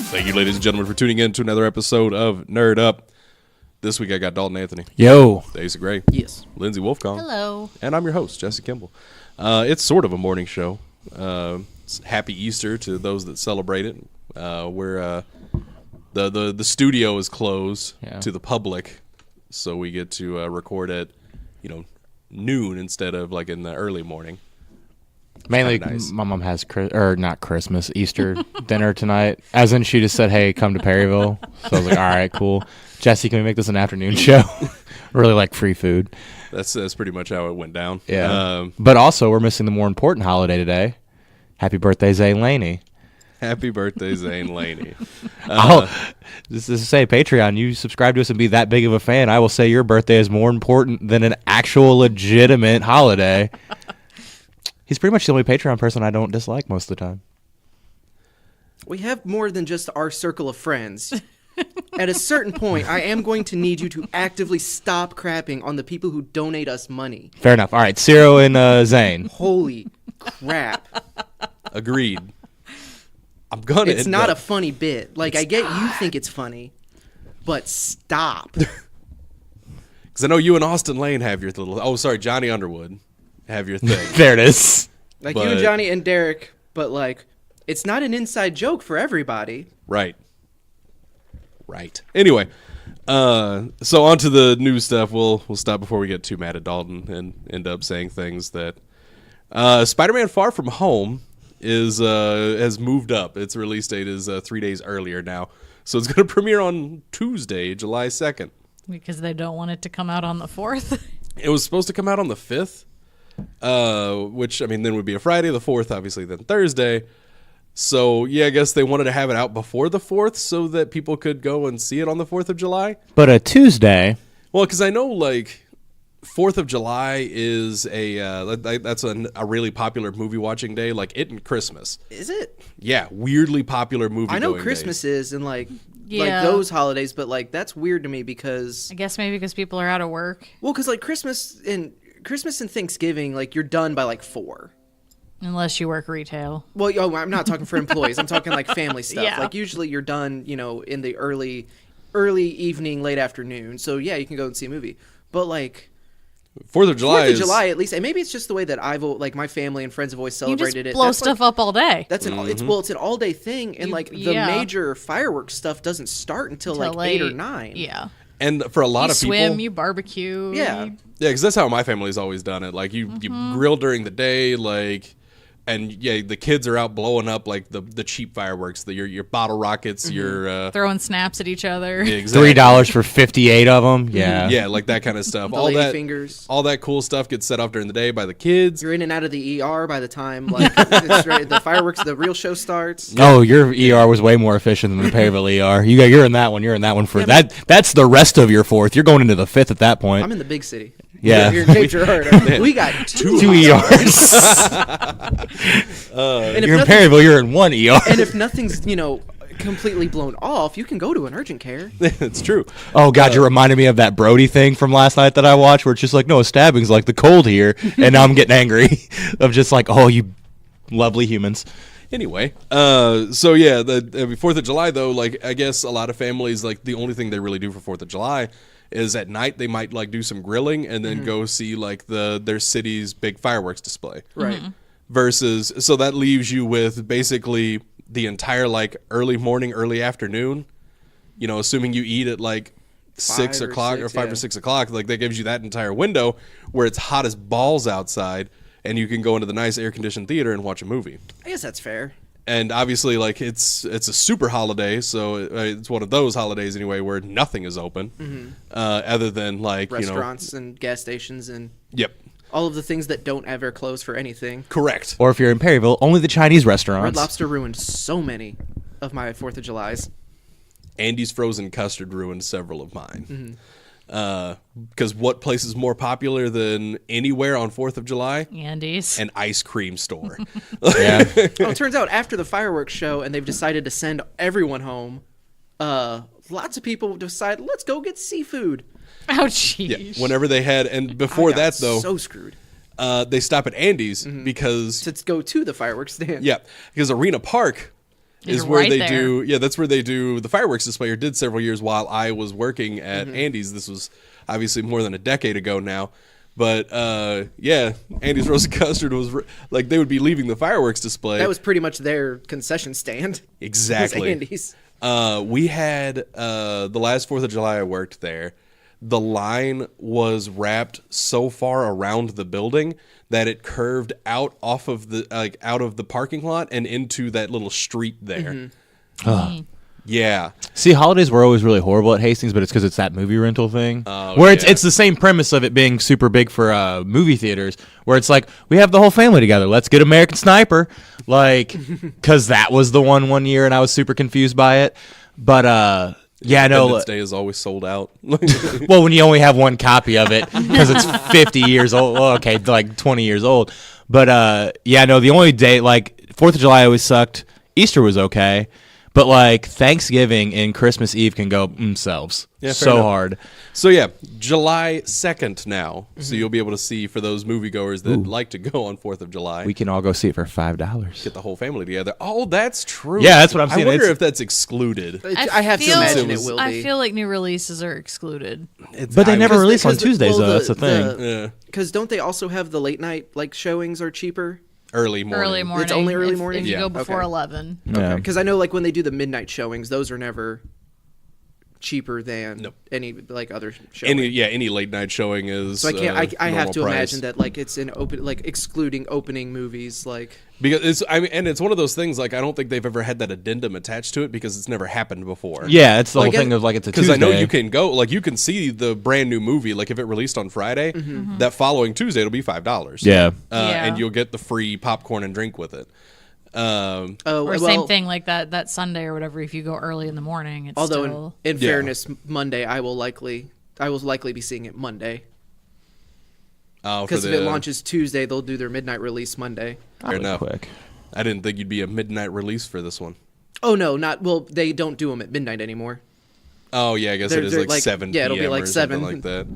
Thank you, ladies and gentlemen, for tuning in to another episode of Nerd Up. This week I got Dalton Anthony. Yo. Daisy Gray. Yes. Lindsay Wolfcong. Hello. And I'm your host, Jesse Kimball. It's sort of a morning show. Happy Easter to those that celebrate it. The studio is closed to the public, so we get to record at noon instead of like in the early morning. Mainly, nice. My mom has Easter dinner tonight. As in, she just said, "Hey, come to Perryville." So I was like, "All right, cool." Jesse, can we make this an afternoon show? Really like free food. That's pretty much how it went down. Yeah. But also, we're missing the more important holiday today. Happy birthday, Zane Laney. Happy birthday, Zane Laney. This is to say, Patreon, you subscribe to us and be that big of a fan, I will say your birthday is more important than an actual legitimate holiday. He's pretty much the only Patreon person I don't dislike most of the time. We have more than just our circle of friends. At a certain point, I am going to need you to actively stop crapping on the people who donate us money. Fair enough. All right, Ciro and Zane. Holy crap. Agreed. I'm gonna. It's not a funny bit. Like, I get you think it's funny, but stop. Because I know you and Austin Lane have your little. Oh, sorry, Johnny Underwood have your thing. There it is. Like, you and Johnny and Derek, but, like, it's not an inside joke for everybody. Right. Anyway, so on to the new stuff. We'll stop before we get too mad at Dalton and end up saying things that Spider-Man: Far From Home has moved up. Its release date is 3 days earlier now, so it's going to premiere on Tuesday, July 2nd. Because they don't want it to come out on the 4th. It was supposed to come out on the 5th, which, I mean, then would be a Friday, the 4th, obviously, then Thursday. So, yeah, I guess they wanted to have it out before the 4th so that people could go and see it on the 4th of July. But a Tuesday. Well, because I know, like, 4th of July is that's a really popular movie watching day, like it and Christmas. Is it? Yeah, weirdly popular movie. I know Christmas is and like those holidays, but like that's weird to me because I guess maybe because people are out of work. Well, because like Christmas and Thanksgiving, like you're done by like 4. Unless you work retail. Well, I'm not talking for employees. I'm talking like family stuff. Yeah. Like usually you're done, in the early evening, late afternoon. So yeah, you can go and see a movie. But like 4th of July. 4th of July, at least, and maybe it's just the way that my family and friends have always celebrated you just blow stuff up all day. That's it's an all day thing, and the major fireworks stuff doesn't start until like late. 8 or 9. Yeah. And for a lot of people, you swim, you barbecue. Yeah. Because that's how my family's always done it. Like you grill during the day, like. And yeah, the kids are out blowing up like the cheap fireworks, your bottle rockets, your throwing snaps at each other. Yeah, exactly. $3 for 58 of them. Yeah, yeah, like that kind of stuff. The lady fingers. All that cool stuff gets set off during the day by the kids. You're in and out of the ER by the time the fireworks, the real show starts. Oh, your ER was way more efficient than the Perryville ER. You're in that one. You're in that one for that. That's the rest of your 4th. You're going into the 5th at that point. I'm in the big city. Yeah. You're in Cape Girardeau. We got two ERs. You're in Perryville. You're in one ER. And if nothing's completely blown off, you can go to an urgent care. It's true. Oh God, you reminded me of that Brody thing from last night that I watched, where it's just like, no, a stabbing's like the cold here, and now I'm getting angry of just like, oh, you lovely humans. Anyway, so yeah, the 4th of July though, like I guess a lot of families, like the only thing they really do for 4th of July is at night they might like do some grilling and then go see like their city's big fireworks display. Right. Versus, so that leaves you with basically the entire like early morning, early afternoon, assuming you eat at like 6 o'clock or 5 or 6 o'clock, like that gives you that entire window where it's hot as balls outside and you can go into the nice air conditioned theater and watch a movie. I guess that's fair. And obviously, like it's a super holiday, so it's one of those holidays anyway where nothing is open, other than like restaurants and gas stations and all of the things that don't ever close for anything. Correct. Or if you're in Perryville, only the Chinese restaurants. Red Lobster ruined so many of my 4th of Julys. Andy's frozen custard ruined several of mine. Because what place is more popular than anywhere on 4th of July? Andy's. An ice cream store. Yeah. Oh, it turns out after the fireworks show and they've decided to send everyone home, lots of people decide, let's go get seafood. Oh, jeez. Yeah, whenever they had, and before that though, so screwed. They stop at Andy's because to go to the fireworks stand. Yeah, because Arena Park is You're where right they there. do. Yeah, that's where they do the fireworks display. Or did several years while I was working at Andy's. This was obviously more than a decade ago now. But yeah, Andy's Roasted Custard was like they would be leaving the fireworks display. That was pretty much their concession stand. Exactly. Was Andy's. We had the last 4th of July I worked there. The line was wrapped so far around the building that it curved out off of the out of the parking lot and into that little street there. Yeah. See, holidays were always really horrible at Hastings, but it's because it's that movie rental thing. Oh, where yeah. it's the same premise of it being super big for movie theaters, where it's like, we have the whole family together. Let's get American Sniper. Like, because that was the one year, and I was super confused by it. But, yeah, I know. Independence Day is always sold out. Well, when you only have one copy of it, because it's 50 years old. Well, okay, like 20 years old. But, yeah, no, the only day, like, 4th of July always sucked. Easter was okay. But, like, Thanksgiving and Christmas Eve can go themselves. Yeah, fair so enough. hard. So yeah, July 2nd now. So you'll be able to see for those moviegoers that like to go on 4th of July. We can all go see it for $5. Get the whole family together. Oh, that's true. Yeah, that's what I'm saying. I wonder It's- if that's excluded. I have to feel- imagine it it was- will be. I feel like new releases are excluded. But they never Because release on because Tuesdays, well, though. That's the thing. Yeah. Because don't they also have the late night like showings are cheaper? Early morning. Early morning. It's only early if- morning? If you Yeah. go before Okay. 11. Yeah. Because I know like when they do the midnight showings, those are never cheaper than Nope. any like other showing. Any late night showing is. So I can't. I have normal to price. imagine that like it's an open like excluding opening movies like. Because it's, I mean, and it's one of those things. Like I don't think they've ever had that addendum attached to it because it's never happened before. Yeah, it's the Like, whole thing of like it's a Because Tuesday. I know you can go, like you can see the brand new movie. Like if it released on Friday, that following Tuesday it'll be $5. Yeah. Yeah. And you'll get the free popcorn and drink with it. Oh, Or well, same thing like that Sunday or whatever. If you go early in the morning, it's Although still. in Yeah. fairness, Monday I will likely be seeing it Monday For because if the- it launches Tuesday, they'll do their midnight release Monday. Fair enough. Quick. I didn't think you'd be a midnight release for this one. Oh no, not well. They don't do them at midnight anymore. Oh yeah, I guess They're- it is they're like like- 7 yeah, it'll be p.m. like or 7. something like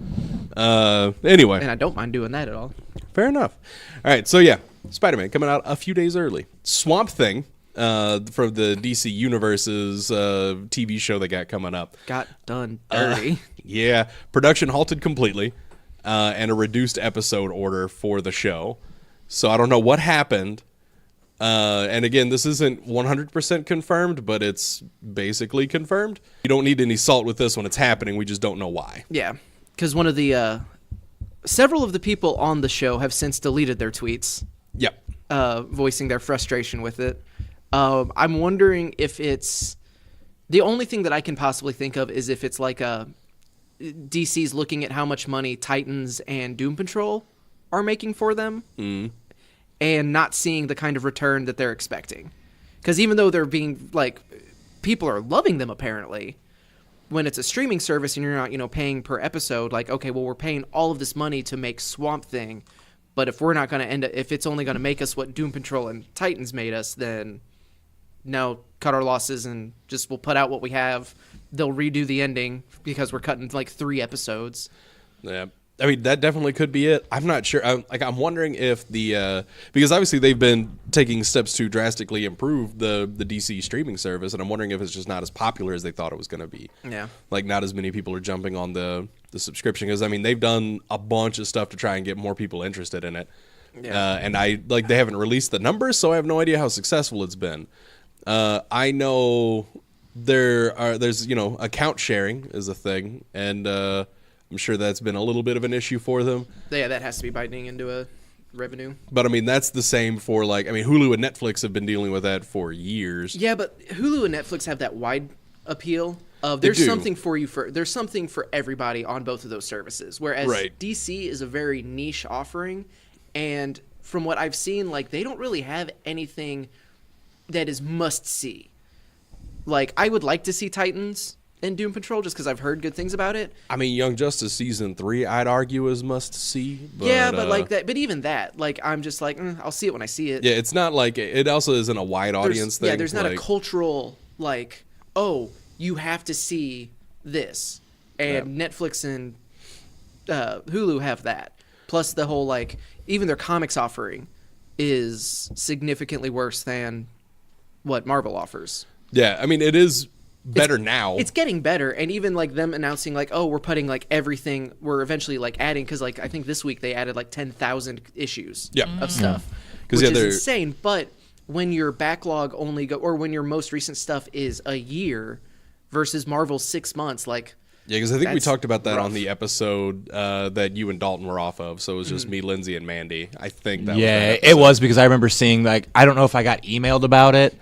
that. Anyway, And I don't mind doing that at all. fair enough. All right, so yeah, Spider-Man coming out a few days early. Swamp Thing from the DC Universe's TV show they got coming up. Got done dirty. Yeah, production halted completely, and a reduced episode order for the show. So I don't know what happened. And again, this isn't 100% confirmed, but it's basically confirmed. You don't need any salt with this one. It's happening. We just don't know why. Yeah, because one of the several of the people on the show have since deleted their tweets, Yep. voicing their frustration with it. I'm wondering if it's the only thing that I can possibly think of is if it's like DC's looking at how much money Titans and Doom Patrol are making for them, and not seeing the kind of return that they're expecting. Because even though they're being like, people are loving them apparently. When it's a streaming service and you're not, paying per episode, like, okay, well, we're paying all of this money to make Swamp Thing, but if we're not going to if it's only going to make us what Doom Patrol and Titans made us, then no, cut our losses and just we'll put out what we have. They'll redo the ending because we're cutting like 3 episodes. Yeah. I mean, that definitely could be it. I'm not sure. I'm wondering if because obviously they've been taking steps to drastically improve the DC streaming service, and I'm wondering if it's just not as popular as they thought it was going to be. Yeah. Like, not as many people are jumping on the subscription, because, I mean, they've done a bunch of stuff to try and get more people interested in it. Yeah. And they haven't released the numbers, so I have no idea how successful it's been. I know there's account sharing is a thing, and I'm sure that's been a little bit of an issue for them. Yeah, that has to be biting into a revenue. But I mean, that's the same for Hulu and Netflix have been dealing with that for years. Yeah, but Hulu and Netflix have that wide appeal of They there's do. something for you there's something for everybody on both of those services. Whereas Right. DC is a very niche offering, and from what I've seen, like they don't really have anything that is must see. Like I would like to see Titans and Doom Patrol just because I've heard good things about it. I mean, Young Justice season 3, I'd argue is must see. But, yeah, but like that. But even that, like I'm just like I'll see it when I see it. Yeah, it's not like it also isn't a wide audience thing. Yeah, there's not a like- cultural like, oh, you have to see this, and Netflix and Hulu have that. Plus the whole like, even their comics offering is significantly worse than what Marvel offers. Yeah, I mean, it is better now. It's getting better, and even like them announcing like, oh, we're putting like everything. We're eventually like adding because like I think this week they added like 10,000 issues of stuff, which is insane. But when your backlog only or when your most recent stuff is a year versus Marvel's 6 months, like. Yeah, because I think we talked about that on the episode that you and Dalton were off of. So it was just me, Lindsay, and Mandy. I think that was that it was because I remember seeing, like, I don't know if I got emailed about it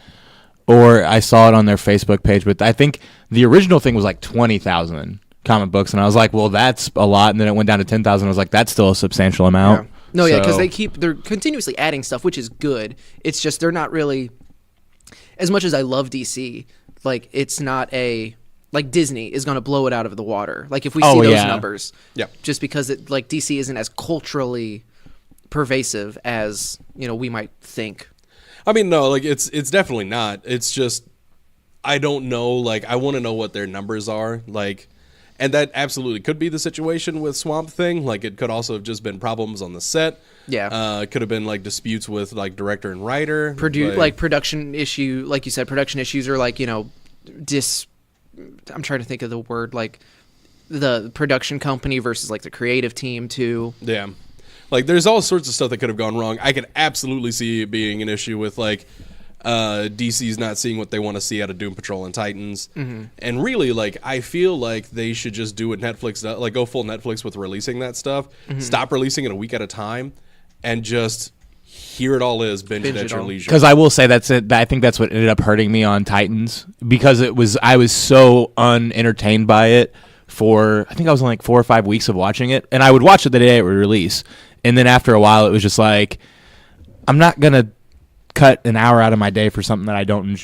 or I saw it on their Facebook page, but I think the original thing was like 20,000 comic books. And I was like, well, that's a lot. And then it went down to 10,000. I was like, that's still a substantial amount. Yeah. No, yeah, because they're continuously adding stuff, which is good. It's just they're not really, as much as I love DC, like, it's not a. Like Disney is going to blow it out of the water. Like if we see those numbers, just because it like DC isn't as culturally pervasive as we might think. I mean, no, like it's definitely not. It's just I don't know. Like I want to know what their numbers are. Like, and that absolutely could be the situation with Swamp Thing. Like it could also have just been problems on the set. Yeah, it could have been like disputes with like director and writer. Production issue, like you said, production issues are like I'm trying to think of the word, like the production company versus like the creative team too. Yeah. Like there's all sorts of stuff that could have gone wrong. I could absolutely see it being an issue with like DC's not seeing what they want to see out of Doom Patrol and Titans. Mm-hmm. And really, like, I feel like they should just do what Netflix does, like go full Netflix with releasing that stuff. Mm-hmm. Stop releasing it a week at a time and just here it all is, binge it at your leisure. Because I will say that's it. I think that's what ended up hurting me on Titans because I was so unentertained by it for I think I was on like 4 or 5 weeks of watching it, and I would watch it the day it would release, and then after a while it was just like I'm not gonna cut an hour out of my day for something that I don't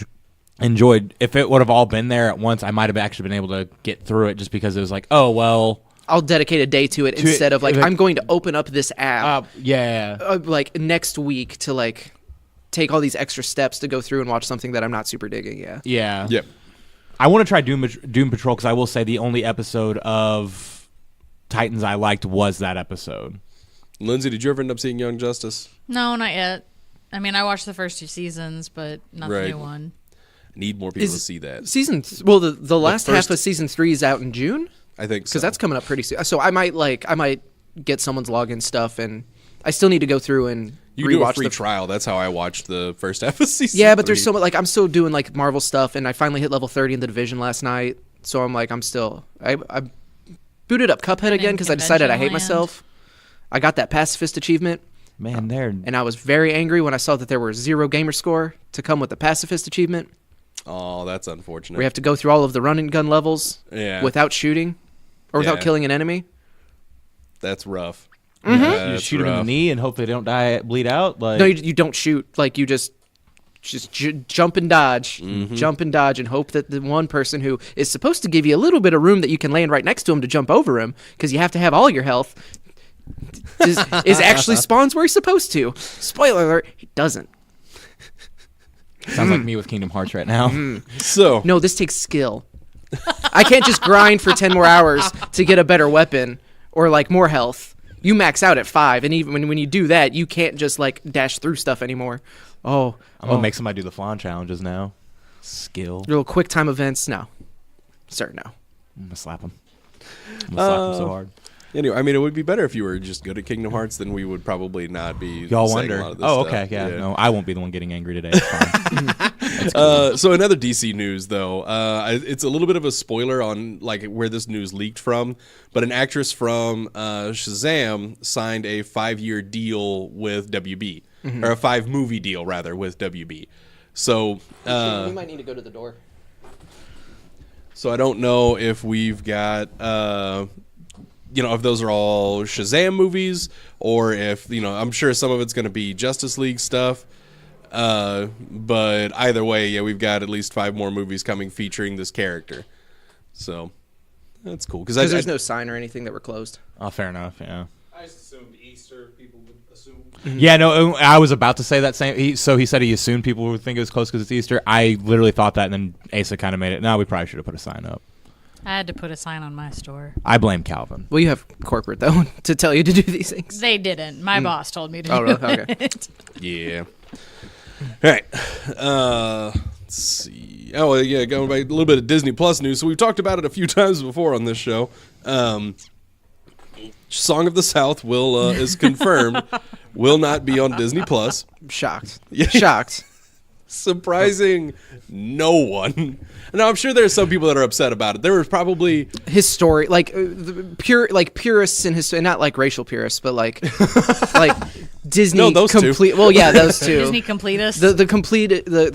enjoy. If it would have all been there at once, I might have actually been able to get through it just because it was like, oh well. I'll dedicate a day to it instead of like I'm going to open up this app like next week to like take all these extra steps to go through and watch something that I'm not super digging. Yeah. Yep. I want to try Doom Patrol because I will say the only episode of Titans I liked was that episode. Lindsay, did you ever end up seeing Young Justice? No, not yet. I mean, I watched the first 2 seasons, but not the new one. I need more people to see that. The last half of season 3 is out in June. I think so. Because that's coming up pretty soon. So I might get someone's login stuff, and I still need to go through and you do a free trial. That's how I watched the first half of season. Yeah, but there's so much. Like I'm still doing like Marvel stuff, and I finally hit level 30 in the Division last night. So I'm like, I booted up Cuphead again because I decided I hate myself. I got that pacifist achievement. Man, and I was very angry when I saw that there were 0 gamer score to come with the pacifist achievement. Oh, that's unfortunate. We have to go through all of the run and gun levels without shooting. Or without killing an enemy? That's rough. Mm-hmm. Yeah, you shoot them in the knee and hope they don't bleed out? Like... No, you don't shoot. Like, you just jump and dodge. Mm-hmm. Jump and dodge and hope that the one person who is supposed to give you a little bit of room that you can land right next to him to jump over him, because you have to have all your health, is actually spawns where he's supposed to. Spoiler alert, he doesn't. Sounds like me with Kingdom Hearts right now. So no, this takes skill. I can't just grind for 10 more hours to get a better weapon or like more health. You max out at 5, and even when you do that, you can't just like dash through stuff anymore. I'm gonna make somebody do the Flan challenges now. Skill. Little quick time events. No, sir, no. I'm gonna slap him. I'm gonna slap him so hard. Anyway, I mean, it would be better if you were just good at Kingdom Hearts, then we would probably not be. Y'all wonder. A lot of this stuff. Okay, yeah. No, I won't be the one getting angry today. It's fine. Cool. So another DC news, though, it's a little bit of a spoiler on like where this news leaked from, but an actress from Shazam signed a 5-year deal with WB, or a 5-movie deal rather with WB. So we might need to go to the door. So I don't know if we've got. If those are all Shazam movies or if, I'm sure some of it's going to be Justice League stuff. But either way, we've got at least 5 more movies coming featuring this character. So that's cool. Because there's no sign or anything that we're closed. Oh, fair enough, yeah. I just assumed Easter, people would assume. Yeah, no, I was about to say that same. He said he assumed people would think it was close because it's Easter. I literally thought that, and then Asa kind of made it. No, we probably should have put a sign up. I had to put a sign on my store. I blame Calvin. Well, you have corporate, though, to tell you to do these things. They didn't. My boss told me to do it. Okay. Yeah. right. Let's see. Oh, yeah, going back a little bit of Disney Plus news. So we've talked about it a few times before on this show. Song of the South is confirmed will not be on Disney Plus. Shocked. Yeah. Shocked. Surprising no one. Now I'm sure there's some people that are upset about it. There was probably History, like purists in history, not like racial purists, but like Disney. No, those two. Well, yeah, those two. Disney completists. The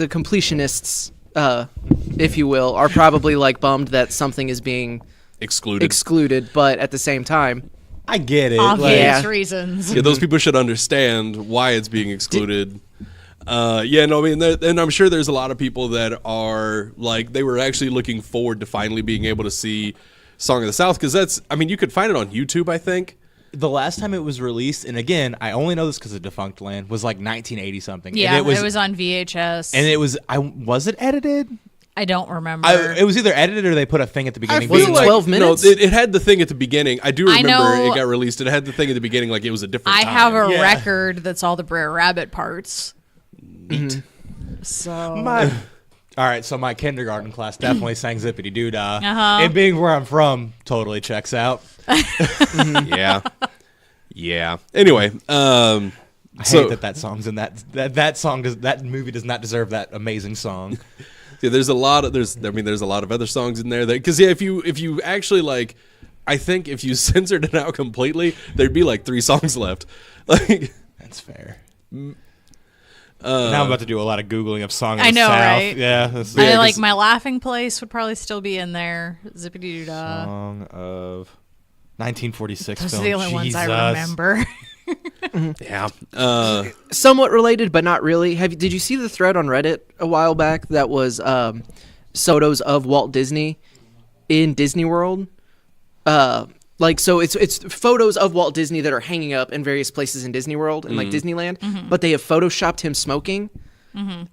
completionists, if you will, are probably like bummed that something is being excluded. but at the same time, I get it. Obvious Yeah. reasons. Yeah, those people should understand why it's being excluded. And I'm sure there's a lot of people that are like, they were actually looking forward to finally being able to see Song of the South, because you could find it on YouTube, I think. The last time it was released, and again, I only know this because of Defunct Land, was like 1980 something. Yeah, and it was on VHS. and it was. Was it edited? I don't remember. It was either edited or they put a thing at the beginning. Was it being like- 12 minutes? No, it had the thing at the beginning. I do I remember know- it got released. It had the thing at the beginning like it was a different I time. have a Yeah. record that's all the Brer Rabbit parts. Neat. So All right, so my kindergarten class definitely sang Zippity Doo Dah. Uh-huh. And being where I'm from totally checks out. Yeah. Yeah. Anyway, I hate that song's in that movie does not deserve that amazing song. yeah, there's a lot of other songs in there that, because if you actually like, I think if you censored it out completely, there'd be like 3 songs left. Like, That's fair. Now I'm about to do a lot of Googling of Song of I the know, South. right? Yeah. This I Yeah, like 'cause- My Laughing Place would probably still be in there. Zippity Doo Dah. Song of 1946 Those are film. the only ones I Jesus. remember. yeah. somewhat related, but not really. Did you see the thread on Reddit a while back that was photos of Walt Disney in Disney World? So it's photos of Walt Disney that are hanging up in various places in Disney World and like Disneyland, but they have photoshopped him smoking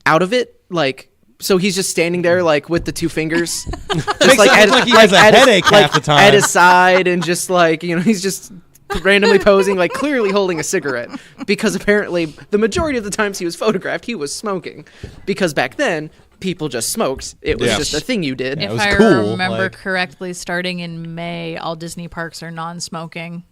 out of it, like. So he's just standing there, like with the 2 fingers, just like, it look like he has a headache half the time. at his side, and just like he's just randomly posing, like clearly holding a cigarette, because apparently the majority of the times he was photographed, he was smoking, because back then people just smoked. It was Yeah. just a thing you did. it If was I cool, remember like- correctly, starting in May, all Disney parks are non-smoking.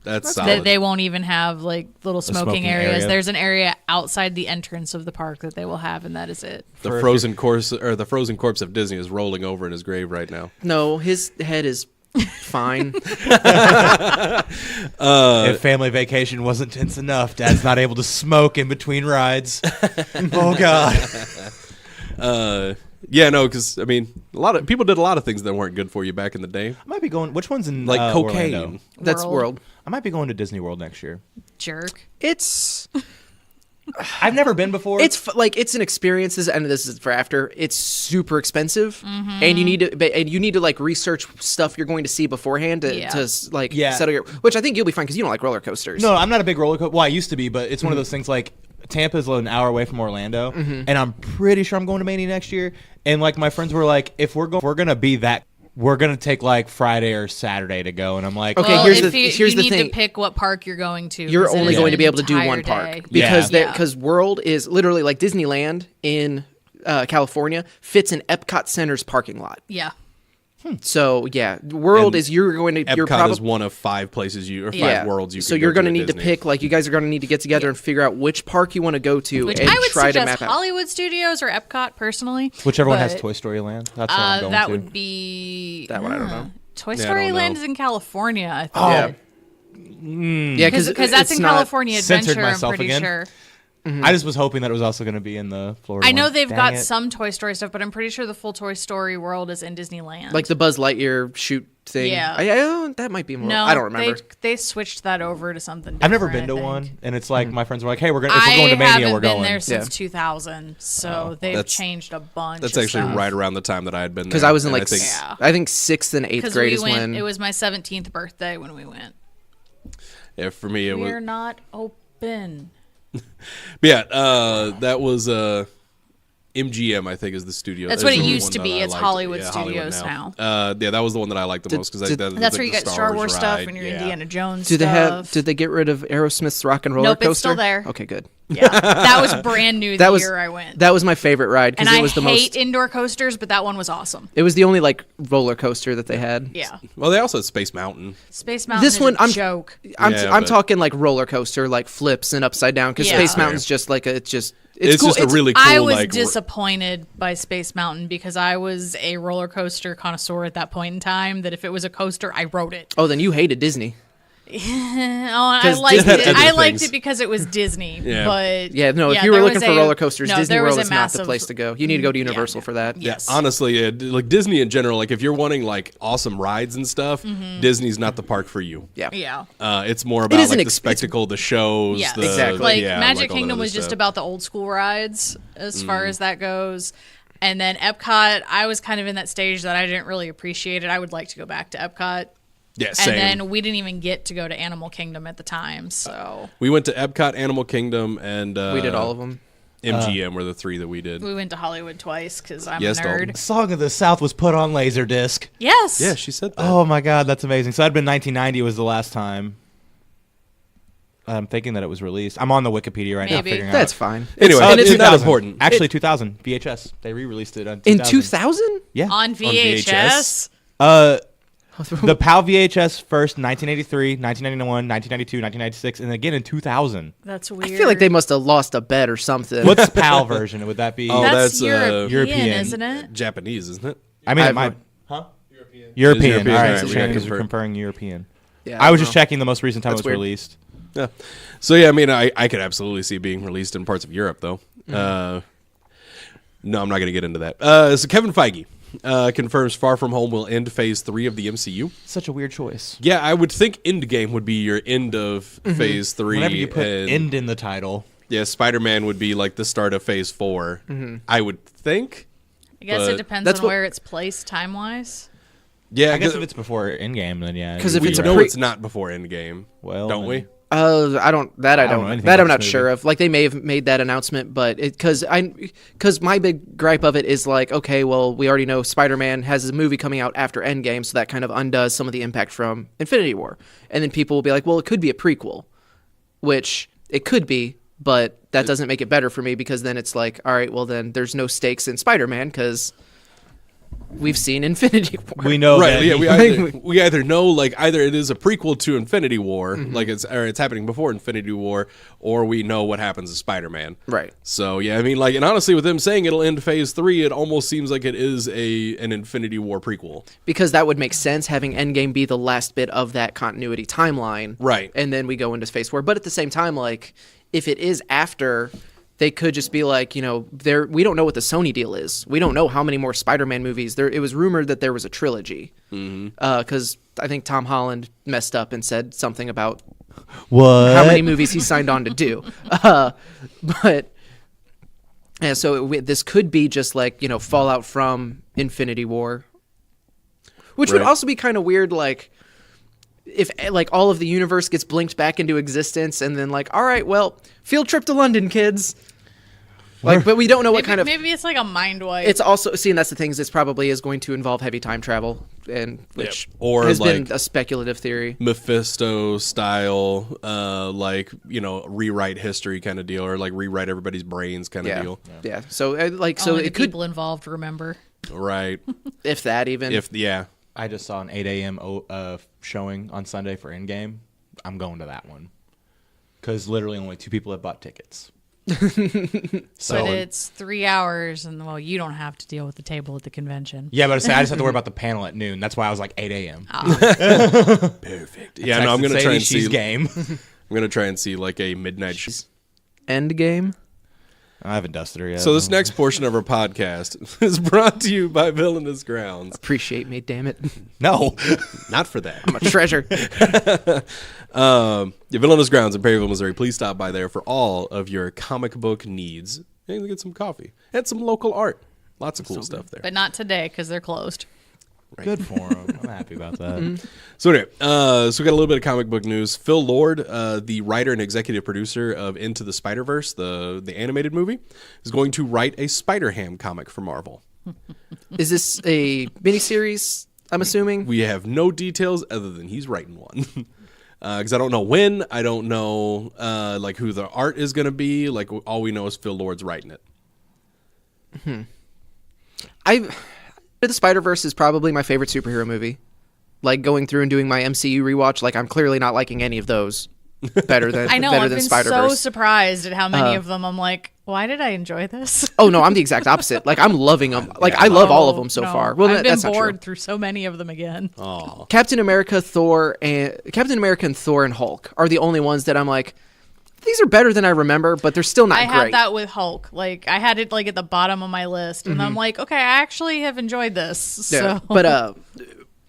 That's That solid. they won't even have like little smoking smoking areas. area. There's an area outside the entrance of the park that they will have, and that is it. the frozen corpse of Disney is rolling over in his grave right now. No, his head is fine. If family vacation wasn't tense enough, Dad's not able to smoke in between rides. Oh God! Yeah, no, because a lot of people did a lot of things that weren't good for you back in the day, I might be going. Which one's in like cocaine. Orlando? That's World. I might be going to Disney World next year. Jerk. It's I've never been before. it's an experience. This is for after. It's super expensive, and you need to like research stuff you're going to see beforehand to Yeah. settle your. Which I think you'll be fine because you don't like roller coasters. No, I'm not a big roller coaster. Well, I used to be, but it's one of those things like Tampa's an hour away from Orlando, and I'm pretty sure I'm going to Mania next year. And like my friends were like, if we're gonna be that, we're gonna take like Friday or Saturday to go. And I'm like, Okay, Well, here's if the- you, here's you the need thing. to pick what park you're going to. You're 'cause it only is going an to be able to do one entire park day. because Yeah. because World is literally like Disneyland in California fits in Epcot Center's parking lot. Yeah. So yeah, World And is you're Epcot probably is one of 5 places five worlds you. So can you're going to need to Disney. pick, like, you guys are going to need to get together and figure out which park you want to go to, Which and I would try to suggest map out. Hollywood Studios or Epcot personally. whichever one has But, Toy Story Land. That's what I'm going that to. would be That one I don't know. Toy Yeah, I Story don't Land know. is in California. I Yeah, thought. yeah, Because that's in California censored Adventure. I'm myself pretty again. sure. I just was hoping that it was also going to be in the Florida. I know one. they've Dang got it. some Toy Story stuff, but I'm pretty sure the full Toy Story world is in Disneyland. Like the Buzz Lightyear shoot thing. Yeah. That might be more. no, I don't remember. They switched that over to something different. I've never been I to think. one, and it's like my friends were like, "Hey, if we're going I to Mania, haven't we're been going." there since Yeah. 2000, so they've That's- changed a bunch. That's of actually stuff. right around the time that I had been there. Because I was in and like, Yeah. I think 6th and 8th Because grade we is went. when. It was my 17th birthday when we went. yeah, for me it was. We're not open. That was MGM, I think, is the studio. That's what is it the used one to that be. I It's liked. Hollywood Yeah, Studios now. now. Yeah, that was the one that I liked the most because That's where you get Star Wars stuff and your Indiana Jones Did stuff. they get rid of Aerosmith's Rock and Roller Nope, Coaster? it's still there. Okay, good. Yeah, that was brand new the year I went. That was my favorite ride and because it I was the hate most. indoor coasters, but that one was awesome. It was the only like roller coaster that they had. Yeah, Well, they also had Space Mountain. Space Mountain This is one, a joke. I'm Yeah, I'm but- talking like roller coaster, like flips and upside down. Because Yeah. Space Fair. Mountain's just like it's It's cool. just a really cool. I was like, disappointed by Space Mountain because I was a roller coaster connoisseur at that point in time. That if it was a coaster, I rode it. Oh, then you hated Disney. I 'Cause liked Disney had it. other I liked things. it because it was Disney. Yeah. But Yeah, no. If you were there looking was for a- roller coasters, no, Disney there was World a is not the massive- place to go. You need to go to Universal for that. Yes. honestly, like Disney in general, like if you're wanting like awesome rides and stuff, Disney's not the park for you. Yeah. Yeah. It's more about is an like the ex- spectacle, the shows. Yes. The, Exactly. Like yeah, Magic like all that Kingdom other was just stuff. about the old school rides as far as that goes. And then Epcot, I was kind of in that stage that I didn't really appreciate it. I would like to go back to Epcot. Yeah, same. And then we didn't even get to go to Animal Kingdom at the time. So We went to Epcot, Animal Kingdom, and We did all of them. MGM were the three that we did. we went to Hollywood twice because I'm Yes, a Dalton. nerd. Song of the South was put on Laserdisc. Yes. Yeah, she said that. Oh my God, that's amazing. So that'd been 1990 was the last time. I'm thinking that it was released. I'm on the Wikipedia right now Maybe. figuring That's out. fine. Anyway, and it's it's not important. Actually, 2000 VHS. They re-released it on in 2000. 2000. Yeah. On VHS. The PAL VHS first 1983, 1991, 1992, 1996, and again in 2000. That's weird. I feel like they must have lost a bet or something. What's the PAL version? Would that be? Oh, That's that's, European, European. isn't it? Japanese, isn't it? I mean, it I've- might. European. European. European, All right, alright, so we Shannon gotta is confirm. comparing European. Yeah, I was don't just know. checking the most recent time That's it was weird. released. Yeah. So yeah, I mean, I could absolutely see it being released in parts of Europe, though. No, I'm not going to get into that. So Kevin Feige confirms Far From Home will end Phase 3 of the MCU. Such a weird choice. Yeah, I would think Endgame would be your end of Phase 3. Whenever you put and, "end" in the title, yeah, Spider-Man would be like the start of Phase 4. I would think. I guess But it depends that's on what- where it's placed time wise. Yeah, I guess if it's before Endgame, then yeah. 'Cause you'd if be it's a no, right. it's not before Endgame. Well, don't then- we? I don't know anything that about I'm not this sure movie. of. Like they may have made that announcement, but because my big gripe of it is like, okay, well, we already know Spider-Man has a movie coming out after Endgame, so that kind of undoes some of the impact from Infinity War, and then people will be like, well, it could be a prequel, which it could be, but that doesn't make it better for me because then it's like, all right, well, then there's no stakes in Spider-Man because we've seen Infinity War. We know Right. that Yeah, he- we either know like either it is a prequel to Infinity War, like it's happening before Infinity War, or we know what happens to Spider-Man. Right. So yeah, I mean, like, and honestly, with them saying it'll end Phase 3, it almost seems like it is an Infinity War prequel. Because that would make sense having Endgame be the last bit of that continuity timeline. Right. And then we go into Phase 4. But at the same time, like, if it is after, they could just be like, you know, we don't know what the Sony deal is. We don't know how many more Spider-Man movies. It was rumored that there was a trilogy. Because I think Tom Holland messed up and said something about what? how many movies he signed on to do. But yeah, so this could be just like, you know, fallout from Infinity War, which would Right. also be kind of weird. Like if like all of the universe gets blinked back into existence, and then like, all right, well, field trip to London, kids. Like, but we don't know what kind of. Maybe it's like a mind wipe. It's also seeing that's the things. This probably is going to involve heavy time travel, and which Or, has like- been a speculative theory. Mephisto style, like, you know, rewrite history kind of deal, or like rewrite everybody's brains kind of Yeah, deal. yeah. So like, so Only the it could, people involved remember. Right. if that even. Yeah. I just saw an 8 a.m. Showing on Sunday for Endgame. I'm going to that one because literally only 2 people have bought tickets. So But it's 3 hours, and well, you don't have to deal with the table at the convention. yeah, but I just have to worry about the panel at noon. That's why I was like 8 a.m. Perfect. Yeah, no, I'm gonna try and see. Sadie, she's game. I'm gonna try and see like a midnight. Endgame. I haven't dusted her yet. So this next portion of our podcast is brought to you by Villainous Grounds. Appreciate me, damn it. no. Not for that. I'm a treasure. Yeah, Villainous Grounds in Perryville, Missouri. Please stop by there for all of your comic book needs. And get some coffee and some local art. Lots of cool stuff there. But not today because they're closed. Good for him. I'm happy about that. So anyway, so we got a little bit of comic book news. Phil Lord, the writer and executive producer of Into the Spider-Verse, the animated movie, is going to write a Spider-Ham comic for Marvel. Is this a miniseries? I'm assuming. We have no details other than he's writing one. because I don't know when. I don't know like who the art is going to be. Like all we know is Phil Lord's writing it. The Spider-Verse is probably my favorite superhero movie. Like going through and doing my MCU rewatch, like I'm clearly not liking any of those better than I know. better I've than been Spider-Verse. so surprised at how many of them I'm like, why did I enjoy this? Oh no, I'm the exact opposite. Like I'm loving them. Like I love all of them so No, far. Well, I've been that's not true. bored through so many of them again. Oh, Captain America and Thor and Hulk are the only ones that I'm like, these are better than I remember, but they're still not I great. had that with Hulk. Like I had it like at the bottom of my list, and I'm like, okay, I actually have enjoyed this. Yeah. So,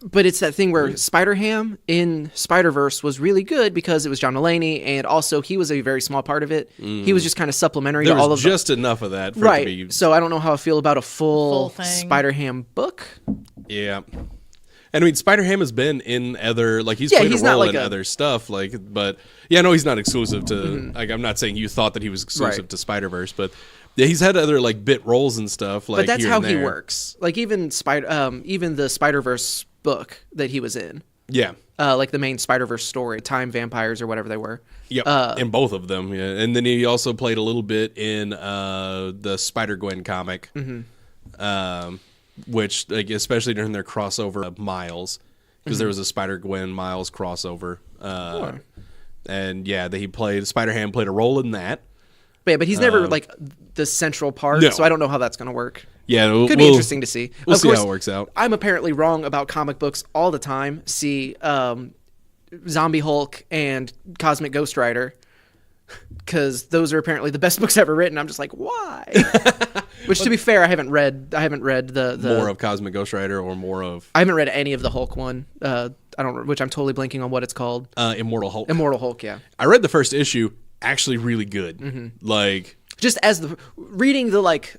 But it's that thing where Spider-Ham in Spider-Verse was really good because it was John Mulaney, and also he was a very small part of it. He was just kind of supplementary there to all was of just enough of that for right. it to be. So I don't know how I feel about a full thing. Spider-Ham book. Yeah. And I mean, Spider-Ham has been in other, like he's Yeah, played he's a not role like in a- other stuff, like, but yeah, no, he's not exclusive to, like, I'm not saying you thought that he was exclusive Right. to Spider-Verse, but yeah, he's had other, like, bit roles and stuff, like, But that's here how and he there. works. Like even the Spider-Verse book that he was in, Yeah. like the main Spider-Verse story, Time Vampires or whatever they were. Yep. In both of them, yeah. And then he also played a little bit in the Spider-Gwen comic, which, like, especially during their crossover of Miles, because there was a Spider-Gwen Miles crossover. And yeah, Spider-Ham played a role in that. But he's never like the central part, no. so I don't know how that's going to work. Yeah, Could be interesting to see. We'll Of see course, how it works out. I'm apparently wrong about comic books all the time. See, Zombie Hulk and Cosmic Ghost Rider, because those are apparently the best books ever written. I'm just like, why? Which, to be fair, I haven't read the More of Cosmic Ghost Rider or more of I haven't read any of the Hulk one. Which I'm totally blanking on what it's called. Immortal Hulk. Immortal Hulk, yeah. I read the first issue, actually really good. Like, Just as reading the like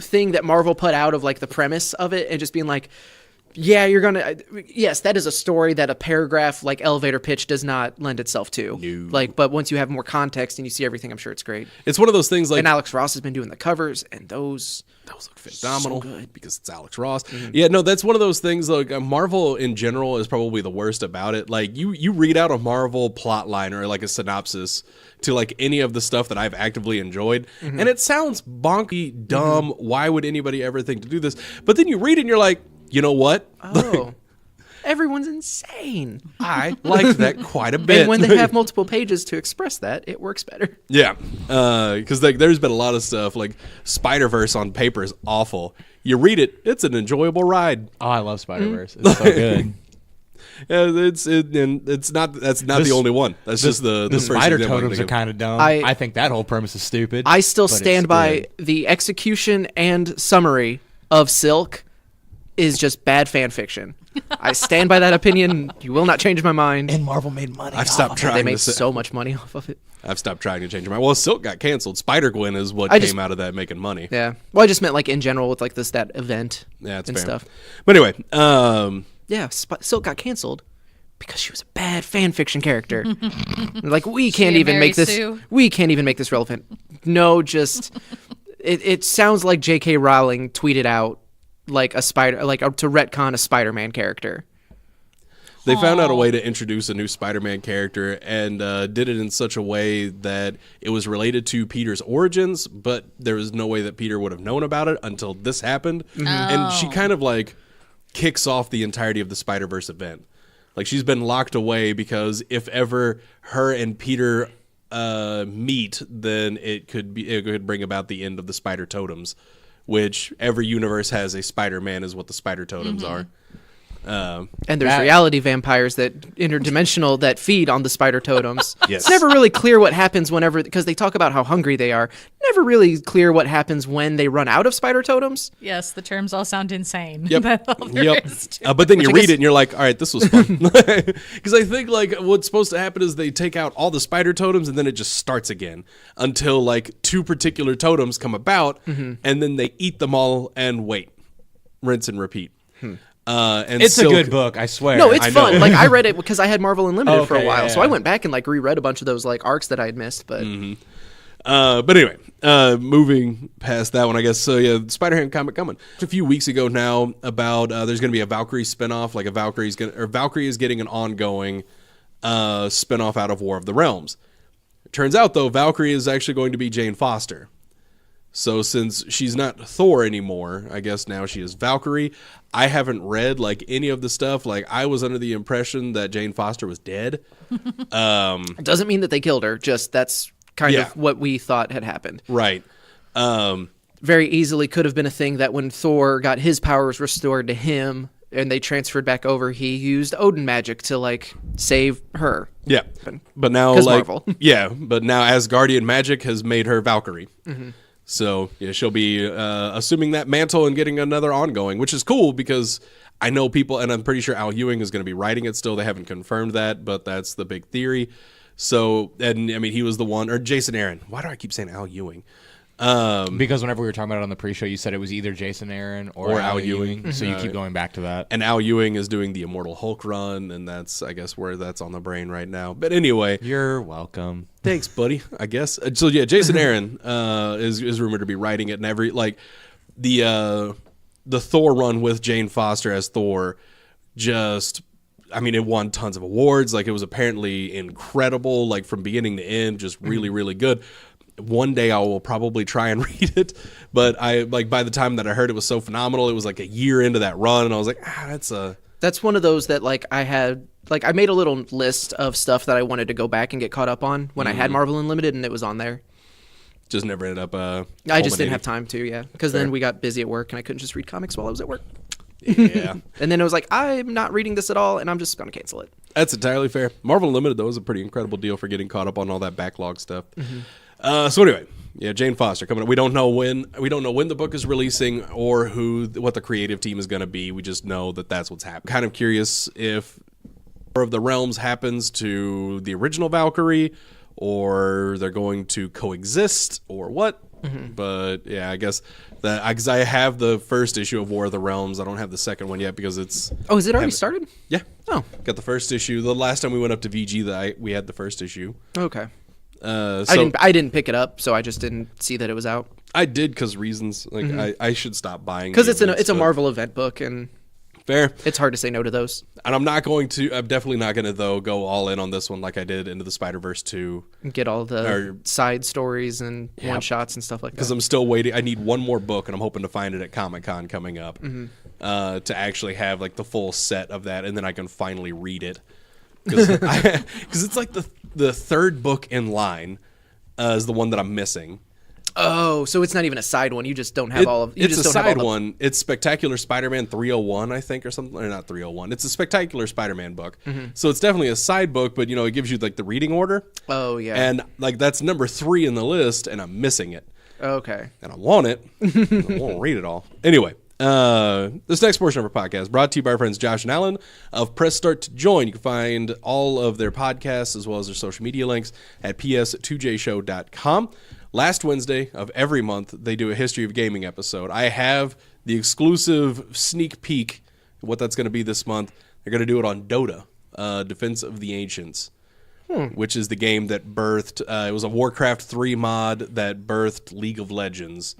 thing that Marvel put out of like the premise of it and just being like, yeah, yes, that is a story that a paragraph like elevator pitch does not lend itself to. No. Like, but once you have more context and you see everything, I'm sure it's great. it's one of those things like And Alex Ross has been doing the covers, and those look phenomenal so good. because it's Alex Ross. Yeah, no, that's one of those things. Like Marvel in general is probably the worst about it. Like you read out a Marvel plot line or like a synopsis to like any of the stuff that I've actively enjoyed, and it sounds bonky, dumb. Why would anybody ever think to do this? But then you read it and you're like, you know what? Oh, everyone's insane. I like that quite a bit. And when they have multiple pages to express that, it works better. Yeah, because like there's been a lot of stuff like Spider-Verse on paper is awful. You read it, it's an enjoyable ride. Oh, I love Spider-Verse. It's so good. Yeah, it's not the only one. That's just the first Spider example I can totems think are of. kind of dumb. I- I think that whole premise is stupid. I still but it's stand by good. the execution and summary of Silk is just bad fan fiction. I stand by that opinion. You will not change my mind. And Marvel made money. I've stopped They trying made to say, so much money off of it. I've stopped trying to change my mind. Well, Silk got canceled. Spider-Gwen is what came out of that making money. Yeah. Well, I just meant like in general with like that event Yeah, that's and fair. stuff. But anyway, Yeah, Silk got canceled because she was a bad fan fiction character. Like we can't and even Mary make this. Sue? We can't even make this relevant. No, just it sounds like J.K. Rowling tweeted out like to retcon a Spider-Man character. they found out a way to introduce a new Spider-Man character and did it in such a way that it was related to Peter's origins, but there was no way that Peter would have known about it until this happened. And she kind of like kicks off the entirety of the Spider-Verse event. Like she's been locked away because if ever her and Peter meet, then it could bring about the end of the Spider Totems, which every universe has a Spider-Man is what the Spider Totems are. And there's reality vampires that interdimensional that feed on the spider totems. Yes. It's never really clear what happens because they talk about how hungry they are. Never really clear what happens when they run out of spider totems. Yes, the terms all sound insane. Yep. That's all there Yep. is to But then Which you I read guess- it and you're like, all right, this was fun. Because I think like what's supposed to happen is they take out all the spider totems and then it just starts again until like two particular totems come about and then they eat them all and wait, rinse and repeat. And It's Silk- a good book, I swear. No, it's I know. fun. Like I read it because I had Marvel Unlimited for a Okay, while, yeah, so I yeah. went back and like reread a bunch of those like arcs that I had missed. But But anyway, moving past that one, I guess. So yeah, Spider-Man comic coming a few weeks ago now about there's going to be a Valkyrie spinoff, like Valkyrie is getting an ongoing spinoff out of War of the Realms. It turns out, though, Valkyrie is actually going to be Jane Foster. So since she's not Thor anymore, I guess now she is Valkyrie. I haven't read like any of the stuff. Like I was under the impression that Jane Foster was dead. It doesn't mean that they killed her. Just that's kind of what we thought had happened. Right. Very easily could have been a thing that when Thor got his powers restored to him and they transferred back over, he used Odin magic to like save her. Yeah. But now 'Cause like Marvel. yeah, but now Asgardian magic has made her Valkyrie. So yeah, she'll be assuming that mantle and getting another ongoing, which is cool because I know people, and I'm pretty sure Al Ewing is going to be writing it still. They haven't confirmed that, but that's the big theory. So, and I mean, he was the one, or Jason Aaron. Why do I keep saying Al Ewing? Because whenever we were talking about it on the pre-show, you said it was either Jason Aaron or Al Ewing. So you keep going back to that. And Al Ewing is doing the Immortal Hulk run, and that's, I guess, where that's on the brain right now. But anyway. You're welcome. Thanks, buddy, I guess. So, yeah, Jason Aaron is rumored to be writing it, and every, like, the Thor run with Jane Foster as Thor just... I mean, it won tons of awards. Like, it was apparently incredible, like, from beginning to end, just really, really good. One day I will probably try and read it, but I like by the time that I heard it was so phenomenal, it was like a year into that run, and I was like, that's one of those that like I made a little list of stuff that I wanted to go back and get caught up on when I had Marvel Unlimited, and it was on there. Just never ended up. I just didn't have time to, because then we got busy at work, and I couldn't just read comics while I was at work. Yeah, and then it was like, I'm not reading this at all, and I'm just gonna cancel it. That's entirely fair. Marvel Unlimited though is a pretty incredible deal for getting caught up on all that backlog stuff. So anyway, yeah, Jane Foster coming up. We don't know when the book is releasing or what the creative team is going to be. We just know that that's what's happening. Kind of curious if War of the Realms happens to the original Valkyrie, or they're going to coexist, or what. But yeah, I guess that because I have the first issue of War of the Realms. I don't have the second one yet because it's. Oh, is it already started? Yeah. Oh, got the first issue. The last time we went up to VG, we had the first issue. Okay. So I didn't pick it up, so I just didn't see that it was out. I did because reasons. Like I should stop buying because it's a Marvel event book, and fair. It's hard to say no to those. And I'm definitely not going to though go all in on this one like I did Into the Spider-Verse 2. And get all the side stories and one shots and stuff like that. Because I'm still waiting. I need one more book, and I'm hoping to find it at Comic-Con coming up to actually have like the full set of that, and then I can finally read it. Because it's like the third book in line is the one that I'm missing. Oh, so it's not even a side one. You just don't have all of. It's a side one. It's Spectacular Spider-Man 301, I think, or something. Or not 301. It's a Spectacular Spider-Man book. So it's definitely a side book, but it gives you like the reading order. Oh yeah. And like that's number 3 in the list, and I'm missing it. Okay. And I want it. I won't read it all. Anyway. This next portion of our podcast brought to you by our friends Josh and Alan of Press Start to Join. You can find all of their podcasts as well as their social media links at ps2jshow.com. Last Wednesday of every month, they do a History of Gaming episode. I have the exclusive sneak peek of what that's going to be this month. They're going to do it on Dota, Defense of the Ancients, which is the game that birthed, it was a Warcraft 3 mod that birthed League of Legends.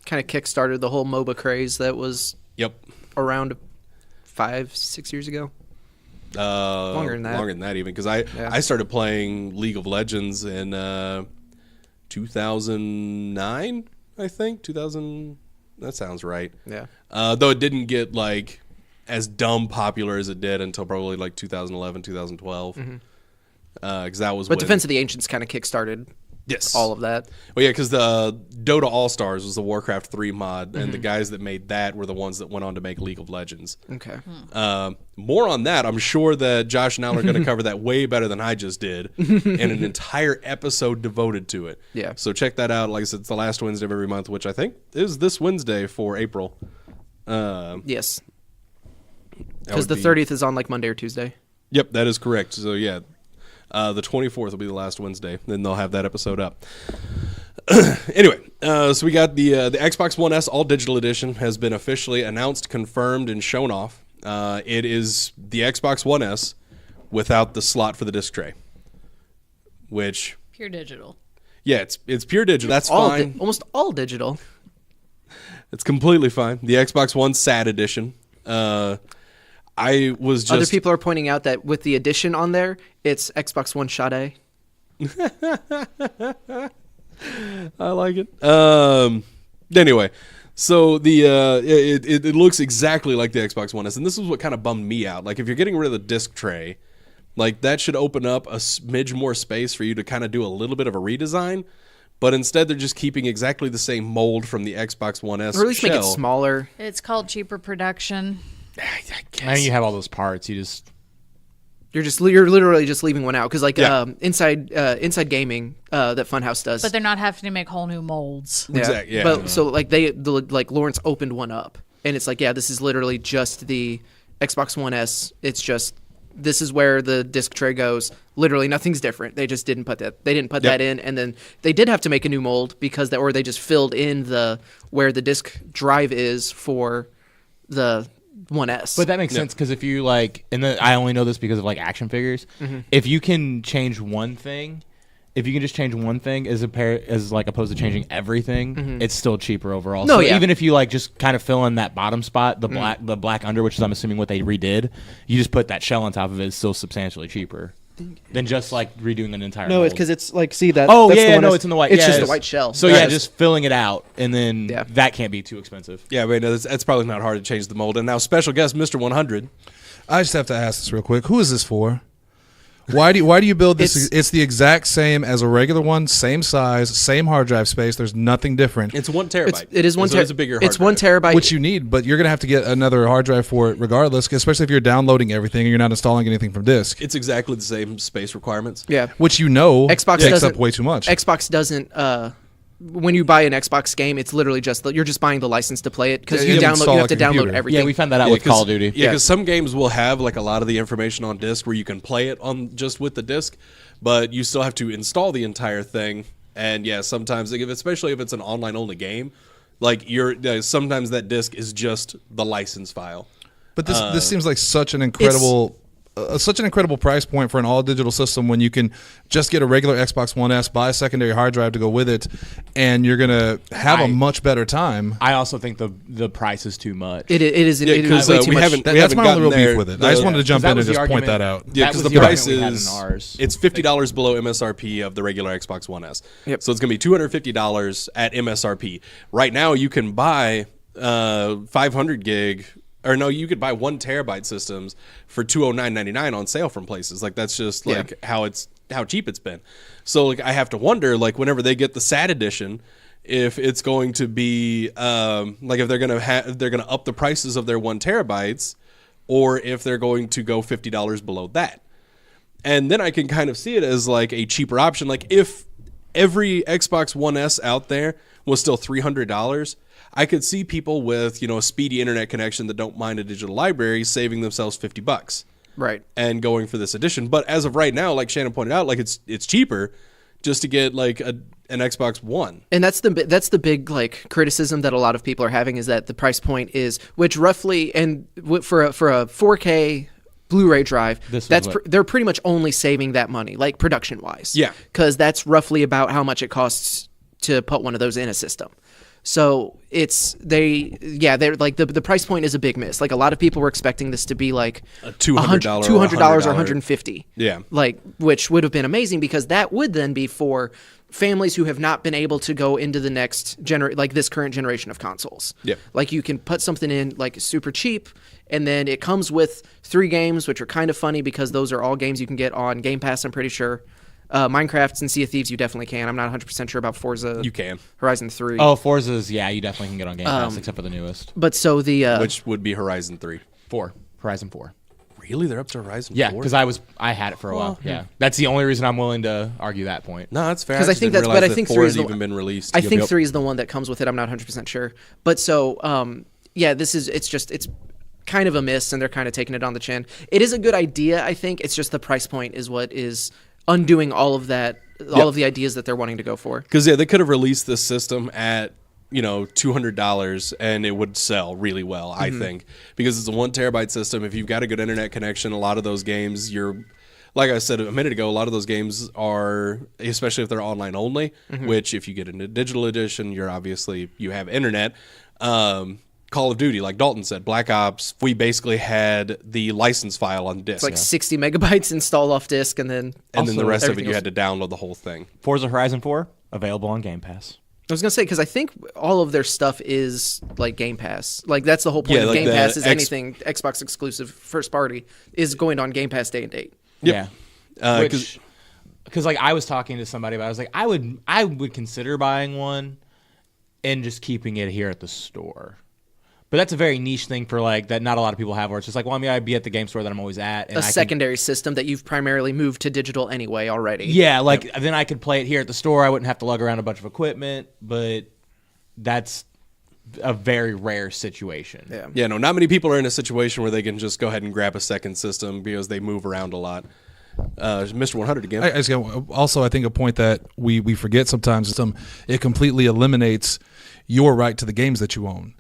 Kind of kickstarted the whole MOBA craze that was around 5-6 years ago. Longer than that even, because I started playing League of Legends in 2009, I think. 2000, that sounds right. Yeah. Though it didn't get like as dumb popular as it did until probably like 2011, 2012. Because that was But Defense of the Ancients kind of kickstarted all of that. Well, yeah, because the Dota All-Stars was the Warcraft 3 mod, and the guys that made that were the ones that went on to make League of Legends. Okay. More on that. I'm sure that Josh and Al are going to cover that way better than I just did, and an entire episode devoted to it. Yeah. So check that out. Like I said, it's the last Wednesday of every month, which I think is this Wednesday for April. Yes. Because the 30th is on like Monday or Tuesday. Yep, that is correct. So, yeah. The 24th will be the last Wednesday. Then they'll have that episode up. Anyway, so we got the Xbox One S All Digital Edition has been officially announced, confirmed, and shown off. It is the Xbox One S without the slot for the disc tray. Which... Pure digital. Yeah, it's pure digital. That's fine. Almost all digital. It's completely fine. The Xbox One SAT Edition. I was just Other people are pointing out that with the addition on there, it's Xbox One Sade. I like it. Anyway, so the it looks exactly like the Xbox One S, and this is what kind of bummed me out. Like, if you're getting rid of the disc tray, like that should open up a smidge more space for you to kind of do a little bit of a redesign. But instead, they're just keeping exactly the same mold from the Xbox One S. Or at least make it shell. smaller. It's called cheaper production. I guess. I mean, you have all those parts. You just You're literally just leaving one out because like Yeah. inside gaming that Funhouse does. But they're not having to make whole new molds. Exactly, yeah. But so like like Lawrence opened one up and it's like, yeah, this is literally just the Xbox One S. It's just this is where the disc tray goes. Literally nothing's different. They just didn't put that. They didn't put that in, and then they did have to make a new mold because they just filled in where the disc drive is for the One S. But that makes sense because if you like, and then I only know this because of like action figures. Mm-hmm. If you can change one thing, if you can just change one thing as like opposed to changing everything, it's still cheaper overall. No, so yeah. even if you like just kind of fill in that bottom spot, the black under, which is I'm assuming what they redid, you just put that shell on top of it, it's still substantially cheaper than just like redoing an entire. no, mold. it's because it's like see that. Oh that's yeah, the one no, S- it's in the white. It's yeah, just it's- the white shell. So yeah, just filling it out, and then Yeah. that can't be too expensive. Yeah, but that's probably not hard to change the mold. And now, special guest Mr. 100. I just have to ask this real quick. Who is this for? Why do you build this? It's the exact same as a regular one, same size, same hard drive space. There's nothing different. It's 1 terabyte. It is one. So it's a bigger. It's hard 1 drive. terabyte. Which you need, but you're gonna have to get another hard drive for it regardless, especially if you're downloading everything and you're not installing anything from disk. It's exactly the same space requirements. yeah. Which Xbox takes doesn't up way too much. Xbox doesn't. When you buy an Xbox game, it's literally you're just buying the license to play it because Yeah, you you have install to like a download computer. everything. Yeah, we found that out with Call of Duty. Yeah, because some games will have like a lot of the information on disk where you can play it on just with the disk, but you still have to install the entire thing. And yeah, sometimes, especially if it's an online only game, like sometimes that disk is just the license file. But this seems like such an incredible price point for an all digital system when you can just get a regular Xbox One S, buy a secondary hard drive to go with it, and you're gonna have a much better time. I also think the price is too much. It is. Yeah, It 'cause, is way too we much. haven't- That's my only real gotten beef with there. it. I just wanted to jump that in and was the just point argument. that out. Yeah, That because was the the price argument we had in is ours. it's $50 below MSRP of the regular Xbox One S. Yep. So it's gonna be $250 at MSRP. Right now, you can buy 500 gig. Or no, you could buy 1 terabyte systems for $209.99 on sale from places. Like that's just like how cheap it's been. So like I have to wonder like whenever they get the SAT edition, if it's going to be like if they're gonna up the prices of their 1 terabytes, or if they're going to go $50 below that. And then I can kind of see it as like a cheaper option. Like if every Xbox One S out there was still $300, I could see people with, a speedy internet connection that don't mind a digital library saving themselves $50 Right. and going for this edition. But as of right now, like Shannon pointed out, like it's cheaper just to get like an Xbox One. And that's the big like criticism that a lot of people are having is that the price point is which roughly and for a 4K Blu-ray drive, they're pretty much only saving that money, like production wise. Yeah. Because that's roughly about how much it costs to put one of those in a system. So they're like the price point is a big miss. Like a lot of people were expecting this to be like A $200 or $150. Yeah. Like which would have been amazing because that would then be for families who have not been able to go into the next this current generation of consoles. Yep. Like you can put something in like super cheap and then it comes with 3 games which are kind of funny because those are all games you can get on Game Pass, I'm pretty sure. Minecraft and Sea of Thieves you definitely can. I'm not 100% sure about Forza. You can. Horizon 3. Oh, Forza's, yeah, you definitely can get on Game Pass, except for the newest. But so the Which would be Horizon 3. 4. Horizon 4. Really? They're up to Horizon 4? Yeah, because I had it for a while. Yeah. That's the only reason I'm willing to argue that point. No, that's fair. 'Cause I just think didn't that's- but I realize think that 3 4 is has the- even been released. I think 3 is the one that comes with it. I'm not 100% sure. But so it's kind of a miss and they're kind of taking it on the chin. It is a good idea, I think. It's just the price point is what is undoing all of that, all of the ideas that they're wanting to go for. Because they could have released this system at $200 and it would sell really well. I think because it's a 1 terabyte system. If you've got a good internet connection, a lot of those games like I said a minute ago, a lot of those games are, especially if they're online only. Which if you get into digital edition, you have internet. Call of Duty, like Dalton said, Black Ops, we basically had the license file on disc. It's like 60 megabytes installed off disk, and then the rest of it you had to download the whole thing. Forza Horizon 4 available on Game Pass. I was gonna say, because I think all of their stuff is like Game Pass. Like that's the whole point of like Game Pass is anything Xbox exclusive first party is going on Game Pass day and date. Yep. Yeah, because like I was talking to somebody about, I was like, I would consider buying one and just keeping it here at the store. But that's a very niche thing for like that not a lot of people have, where it's just like, well, I mean, I'd be at the game store that I'm always at. And secondary system that you've primarily moved to digital anyway already. Yeah, like then I could play it here at the store. I wouldn't have to lug around a bunch of equipment, but that's a very rare situation. Yeah, no, not many people are in a situation where they can just go ahead and grab a second system because they move around a lot. Mr. 100 again. Also, I think a point that we forget sometimes is it completely eliminates your right to the games that you own.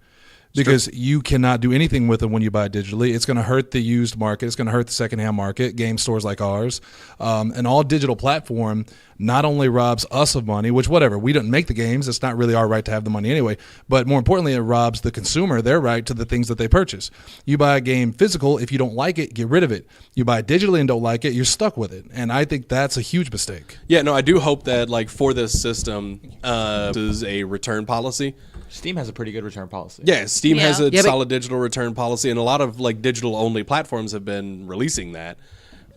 Because you cannot do anything with them when you buy digitally. It's going to hurt the used market. It's going to hurt the secondhand market, game stores like ours. An all-digital platform not only robs us of money, which whatever, we don't make the games. It's not really our right to have the money anyway. But more importantly, it robs the consumer their right to the things that they purchase. You buy a game physical, if you don't like it, get rid of it. You buy it digitally and don't like it, you're stuck with it. And I think that's a huge mistake. Yeah, no, I do hope that like for this system, this is a return policy. Steam has a pretty good return policy. Yeah, Steam has a solid digital return policy, and a lot of like digital-only platforms have been releasing that.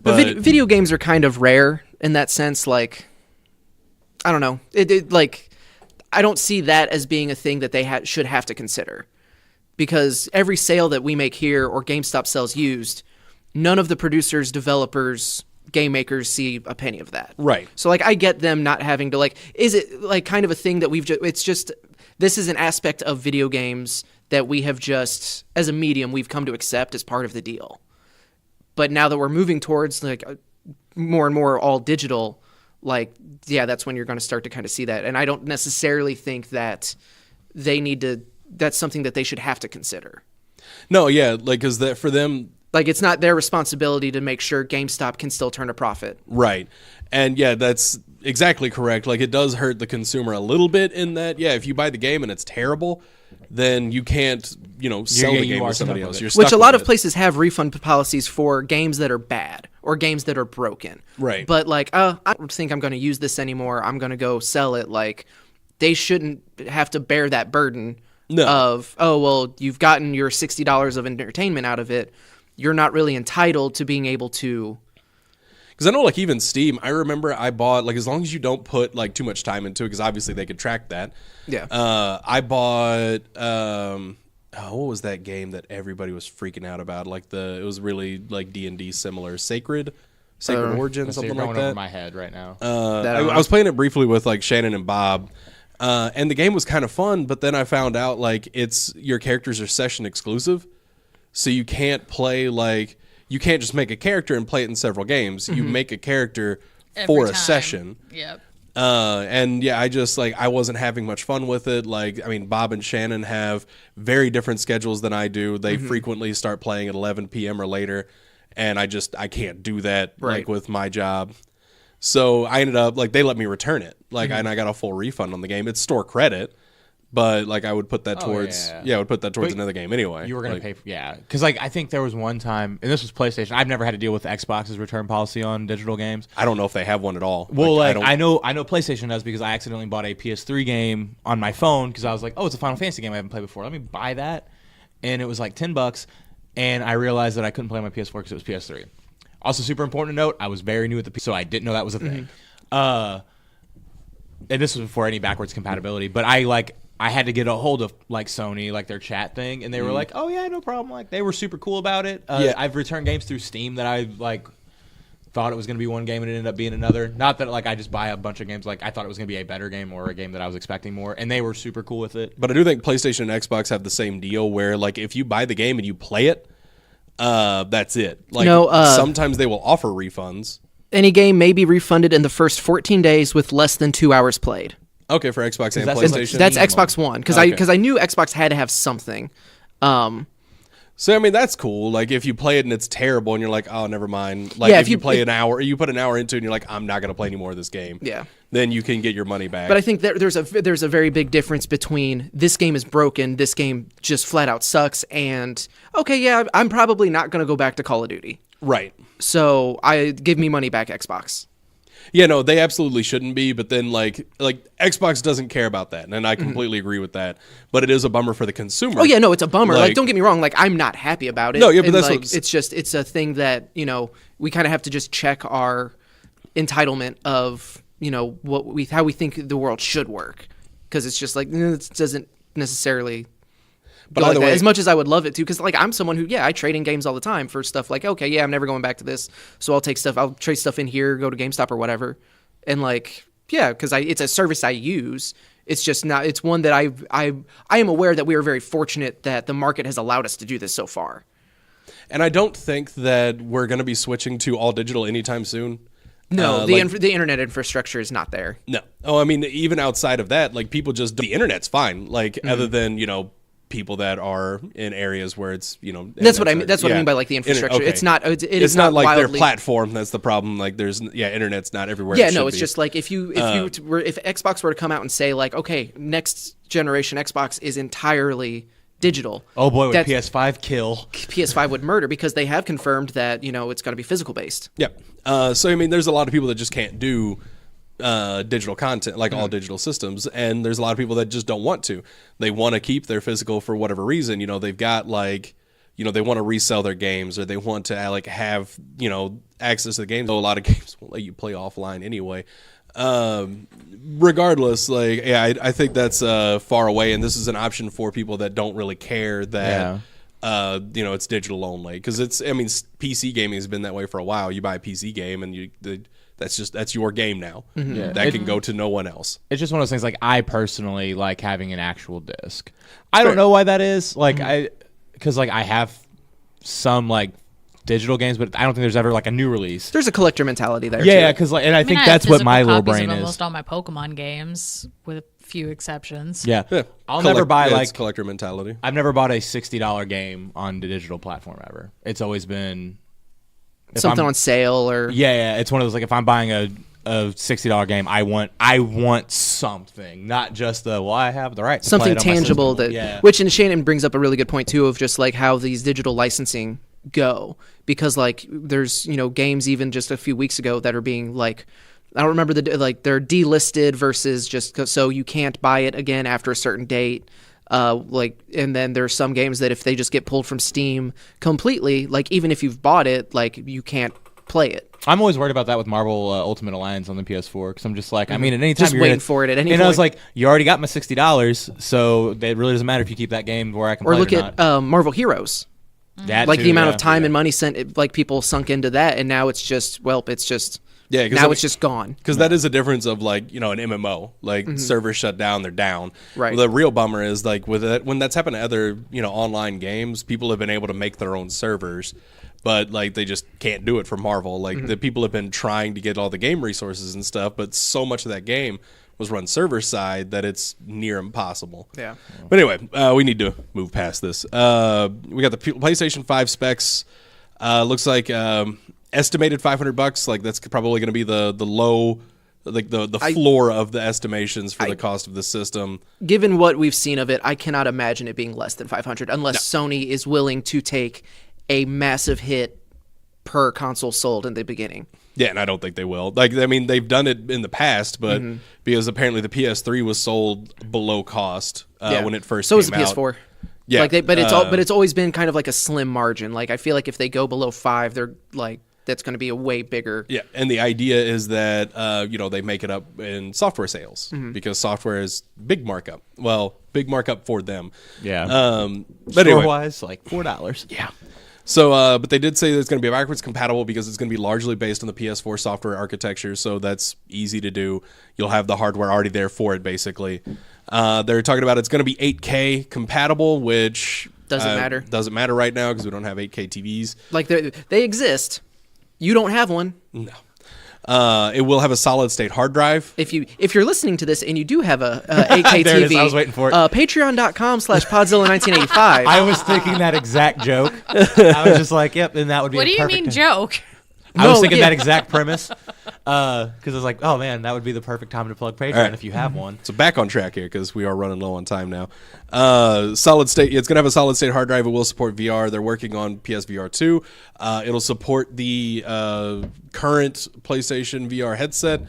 But video games are kind of rare in that sense. Like, I don't know. Like, I don't see that as being a thing that they should have to consider. Because every sale that we make here or GameStop sells used, none of the producers, developers, game makers see a penny of that. Right. So, like, I get them not having to, like, is it, like, kind of a thing that it's just... This is an aspect of video games that we have just, as a medium, we've come to accept as part of the deal. But now that we're moving towards like more and more all digital, like, yeah, that's when you're going to start to kind of see that. And I don't necessarily think that that's something that they should have to consider. No, yeah, like, because for them... Like, it's not their responsibility to make sure GameStop can still turn a profit. Right. And yeah, that's exactly correct. Like, it does hurt the consumer a little bit in that, yeah, if you buy the game and it's terrible, then you can't, sell the game to somebody else. You're stuck Which a lot of places have refund policies for games that are bad or games that are broken. Right. But like, I don't think I'm going to use this anymore. I'm going to go sell it. Like, they shouldn't have to bear that burden of, oh, well, you've gotten your $60 of entertainment out of it. You're not really entitled to being able to... Because I know, like, even Steam, I remember I bought, like, as long as you don't put, like, too much time into it, because obviously they could track that. Yeah. I bought, what was that game that everybody was freaking out about? Like, it was really, like, D&D similar. Sacred Origin, something like that. Over my head right now. I was playing it briefly with, like, Shannon and Bob, and the game was kind of fun, but then I found out, like, your characters are session exclusive, so you can't play, like... You can't just make a character and play it in several games. You make a character for a session. Yep. And yeah, I wasn't having much fun with it. Like, I mean, Bob and Shannon have very different schedules than I do. They frequently start playing at 11 p.m. or later, and I can't do that like with my job. So I ended up, like, they let me return it. Like, and I got a full refund on the game. It's store credit. But like I would put that towards I would put that towards another game anyway. You were gonna pay for because like I think there was one time, and this was PlayStation. I've never had to deal with Xbox's return policy on digital games. I don't know if they have one at all. Well, I know PlayStation does because I accidentally bought a PS3 game on my phone because I was like, oh, it's a Final Fantasy game I haven't played before. Let me buy that, and it was like $10, and I realized that I couldn't play on my PS4 because it was PS3. Also, super important to note, I was very new at the PS, so I didn't know that was a thing. And this was before any backwards compatibility, but I had to get a hold of like Sony, like their chat thing, and they were like, "Oh yeah, no problem." Like they were super cool about it. I've returned games through Steam that I like thought it was going to be one game and it ended up being another. Not that like I just buy a bunch of games. Like I thought it was going to be a better game or a game that I was expecting more, and they were super cool with it. But I do think PlayStation and Xbox have the same deal where like if you buy the game and you play it, that's it. Like sometimes they will offer refunds. Any game may be refunded in the first 14 days with less than 2 hours played. Okay, for Xbox and PlayStation. That's Xbox One because I knew Xbox had to have something. So I mean that's cool. Like if you play it and it's terrible and you're like, oh, never mind. Like Yeah, if you play an hour, you put an hour into it and you're like, I'm not gonna play any more of this game. Yeah. Then you can get your money back. But I think there's a very big difference between this game is broken, this game just flat out sucks, and okay, yeah, I'm probably not gonna go back to Call of Duty. Right. So give me money back, Xbox. Yeah, no, they absolutely shouldn't be. But then, like Xbox doesn't care about that, and I completely agree with that. But it is a bummer for the consumer. Oh yeah, no, it's a bummer. Like, don't get me wrong. Like, I'm not happy about it. No, yeah, but that's like, what it's a thing that we kind of have to just check our entitlement of how we think the world should work, because it's just like it doesn't necessarily. But go either like that. way, As much as I would love it to, because like I'm someone who I trade in games all the time for stuff like okay, yeah, I'm never going back to this, so I'll trade stuff in here, go to GameStop or whatever, and like because it's a service I use. It's just not. It's one that I am aware that we are very fortunate that the market has allowed us to do this so far. And I don't think that we're going to be switching to all digital anytime soon. No, the internet infrastructure is not there. No. Oh, I mean, even outside of that, like people just the internet's fine. Like other than people that are in areas where it's That's what I mean. That's what I mean by like the infrastructure. Okay. It's not. It's not like their platform. That's the problem. Like there's internet's not everywhere. Yeah, it no, it's be. just like if Xbox were to come out and say like, okay, next generation Xbox is entirely digital. Oh boy, would PS5 kill? PS5 would murder because they have confirmed that it's going to be physical based. Yeah. So I mean, there's a lot of people that just can't do digital content, like all digital systems, and there's a lot of people that just don't want to. They want to keep their physical for whatever reason. They've got they want to resell their games, or they want to have access to the games. So a lot of games won't let you play offline anyway. Regardless, I think that's far away, and this is an option for people that don't really care that it's digital only, because PC gaming has been that way for a while. You buy a PC game and that's your game now. Mm-hmm. Yeah. That can go to no one else. It's just one of those things. Like I personally like having an actual disc. I don't know why that is. Like because I have some like digital games, but I don't think there's ever like a new release. There's a collector mentality there. Yeah, too. because and I think I that's have what my physical little copies brain of is. almost all my Pokemon games, with a few exceptions. Yeah, I'll never buy it's collector mentality. I've never bought a $60 game on the digital platform ever. It's always been something on sale or yeah. It's one of those like if I'm buying a $60 game, I want something, not just I have the right to something play it on my tangible system. which and Shannon brings up a really good point too of just like how these digital licensing go, because like there's games even just a few weeks ago that are being like I don't remember they're delisted versus just so you can't buy it again after a certain date. And then there's some games that if they just get pulled from Steam completely, like even if you've bought it, like you can't play it. I'm always worried about that with Marvel Ultimate Alliance on the PS4 because I'm just like, I mean, at any time Just you're waiting for it at any and point. I was like, you already got my $60, so it really doesn't matter if you keep that game where I can Or play look it or at not. Marvel Heroes. That Like too, the amount yeah. of time and money sent, like people sunk into that, and now it's just Yeah, now it's just gone. Because that is a difference of an MMO. Like servers shut down, they're down. Right. The real bummer is like with it, when that's happened to other online games, people have been able to make their own servers, but like they just can't do it for Marvel. Like the people have been trying to get all the game resources and stuff, but so much of that game was run server side that it's near impossible. Yeah. But anyway, we need to move past this. We got the PlayStation 5 specs. Looks like estimated $500. Like that's probably going to be the low, like the floor of the estimations for the cost of the system. Given what we've seen of it, I cannot imagine it being less than 500 unless Sony is willing to take a massive hit per console sold in the beginning. Yeah, and I don't think they will. Like, I mean, they've done it in the past, but because apparently the PS3 was sold below cost when it first so came was the out. PS4. Yeah, but it's always been kind of like a slim margin. Like I feel like if they go below 5, they're like that's going to be a way bigger. Yeah, and the idea is that they make it up in software sales because software is big markup. Well, big markup for them. Yeah. But anyway, Store-wise, like $4. Yeah. So, but they did say that it's going to be backwards compatible because it's going to be largely based on the PS4 software architecture. So that's easy to do. You'll have the hardware already there for it, basically. They're talking about it's going to be 8K compatible, which Doesn't matter. Doesn't matter right now because we don't have 8K TVs. Like they exist. You don't have one. No. It will have a solid state hard drive. If you're listening to this and you do have a 8K There it TV, is. I was waiting for it. Patreon.com/Podzilla1985. I was thinking that exact joke. I was just like, yep, and that would be. What do a you perfect mean joke? I was No, thinking yeah. that exact premise because I was like, oh man, that would be the perfect time to plug Patreon right. if you have one. So back on track here because we are running low on time now. Solid state. It's going to have a solid state hard drive. It will support VR. They're working on PSVR 2. It'll support the current PlayStation VR headset.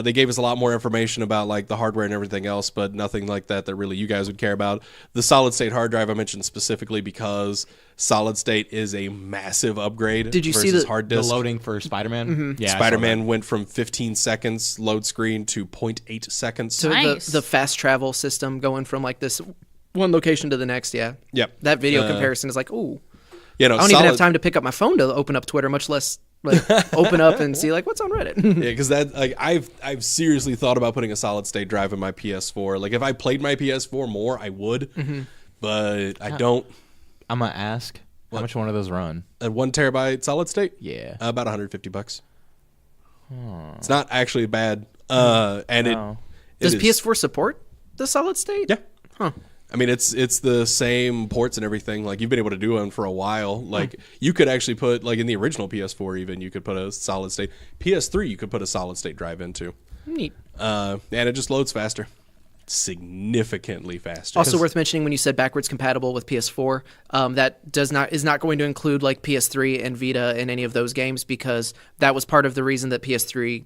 They gave us a lot more information about like the hardware and everything else, but nothing like that really you guys would care about. The solid state hard drive I mentioned specifically because solid state is a massive upgrade. Did you see versus the- hard The disk? loading for Spider-Man. Yeah, I saw Spider-Man went from 15 seconds load screen to 0.8 seconds. So Nice. the fast travel system going from like this one location to the next, yeah. Yep. That video comparison is like, ooh. You know, I don't even have time to pick up my phone to open up Twitter, much less like open up and see like what's on Reddit. Yeah, because that like I've seriously thought about putting a solid state drive in my PS4. Like if I played my PS4 more, I would, but I don't. I'm gonna ask how much one of those run. A 1 terabyte solid state, Yeah. about $150. It's not actually bad, and No. Does it is- PS4 support the solid state? Yeah. Huh. I mean, it's the same ports and everything. Like you've been able to do them for a while. Like you could actually put like in the original PS4, even you could put a solid state. PS3, you could put a solid state drive into, Neat. and it just loads faster, significantly faster. Also worth mentioning when you said backwards compatible with PS4, that is not going to include like PS3 and Vita and any of those games because that was part of the reason that PS3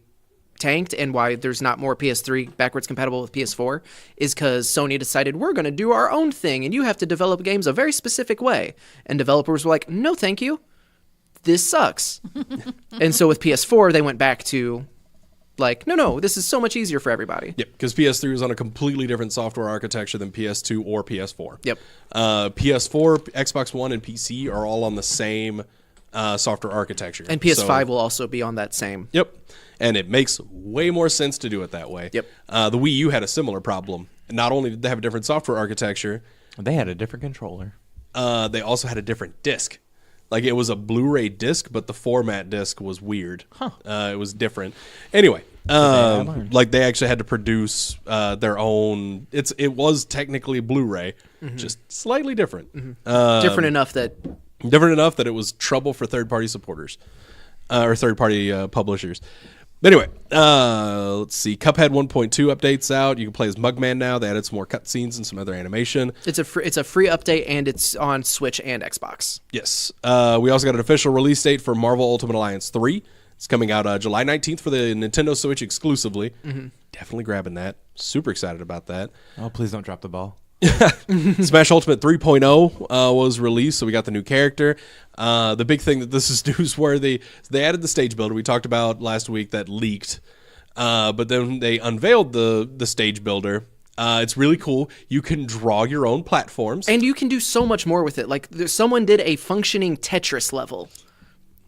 tanked and why there's not more PS3 backwards compatible with PS4 is because Sony decided we're going to do our own thing and you have to develop games a very specific way. And developers were like, no, thank you. This sucks. And so with PS4, they went back to like, no, this is so much easier for everybody. Yep, because PS3 was on a completely different software architecture than PS2 or PS4. Yep. PS4, Xbox One, and PC are all on the same software architecture. And PS5 So- will also be on that same. Yep. And it makes way more sense to do it that way. Yep. The Wii U had a similar problem. Not only did they have a different software architecture, They had a different controller. they also had a different disc. Like it was a Blu-ray disc, but the format disc was weird. It was different. Anyway, like they actually had to produce their own. It was technically Blu-ray, just slightly different. Different enough that Different enough that it was trouble for third-party supporters or third-party publishers. But anyway, let's see. Cuphead 1.2 updates out. You can play as Mugman now. They added some more cutscenes and some other animation. it's a free update and it's on Switch and Xbox. Yes. We also got an official release date for Marvel Ultimate Alliance 3. It's coming out July 19th for the Nintendo Switch exclusively. Definitely grabbing that. Super excited about that. Oh, please don't drop the ball. Smash Ultimate 3.0 was released, so we got the new character. The big thing that this is newsworthy, they added the stage builder we talked about last week that leaked, but then they unveiled the stage builder. It's really cool. You can draw your own platforms. And you can do so much more with it. Like someone did a functioning Tetris level.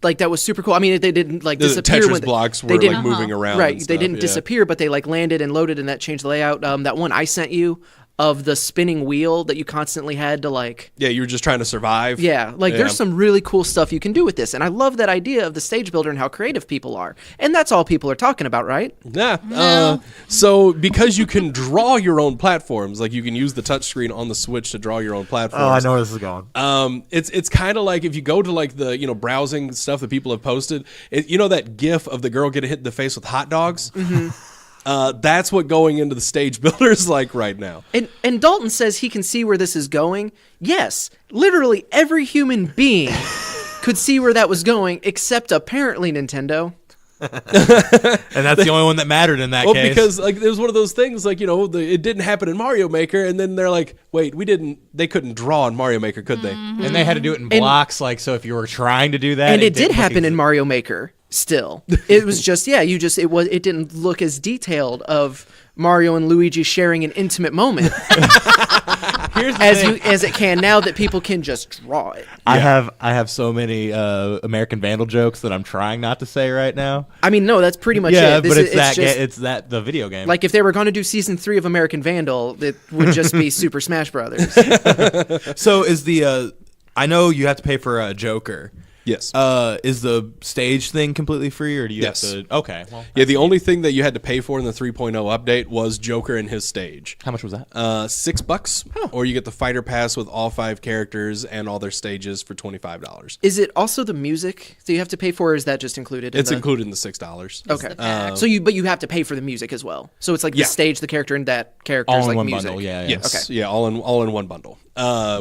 Like that was super cool. I mean, they didn't like The disappear Tetris when blocks they were didn't, like moving around. right. and They stuff, didn't yeah. disappear, but they like landed and loaded, and that changed the layout. That one I sent you of the spinning wheel that you constantly had to like. Yeah, you were just trying to survive. Yeah, like Yeah. there's some really cool stuff you can do with this, and I love that idea of the stage builder and how creative people are, and that's all people are talking about, right? Yeah. So because you can draw your own platforms, like you can use the touchscreen on the Switch to draw your own platforms. where this is going. It's kind of like if you go to like the browsing stuff that people have posted, that GIF of the girl getting hit in the face with hot dogs. That's what going into the stage builder is like right now. And Dalton says he can see where this is going. Yes, literally every human being could see where that was going, except apparently Nintendo. And that's the only one that mattered in that Well, case. because like it was one of those things like it didn't happen in Mario Maker, and then they're like, wait, they couldn't draw in Mario Maker, could they? and they had to do it in blocks, like so if you were trying to do that. And it did didn't look happen in Mario Maker. Still, it was just it didn't look as detailed of Mario and Luigi sharing an intimate moment Here's the thing. as it can now that people can just draw it. I have so many American Vandal jokes that I'm trying not to say right now. I mean, no, that's pretty much Yeah, it. but it's just, the video game. like if they were going to do season 3 of American Vandal, it would just be Super Smash Brothers. So is the I know you have to pay for a Joker. Yes. Is the stage thing completely free, or do you Yes. have to? Okay. Well, Yeah, the only thing that you had to pay for in the 3.0 update was Joker and his stage. how much was that? $6, or you get the fighter pass with all 5 characters and all their stages for $25. Is it also the music that you have to pay for, or is that just included? It's included in the $6. Okay. the pack. So but you have to pay for the music as well. So it's like Yeah. the stage, the character, and that character's All in like one music. bundle. Yeah. Yes, yeah, all in one bundle.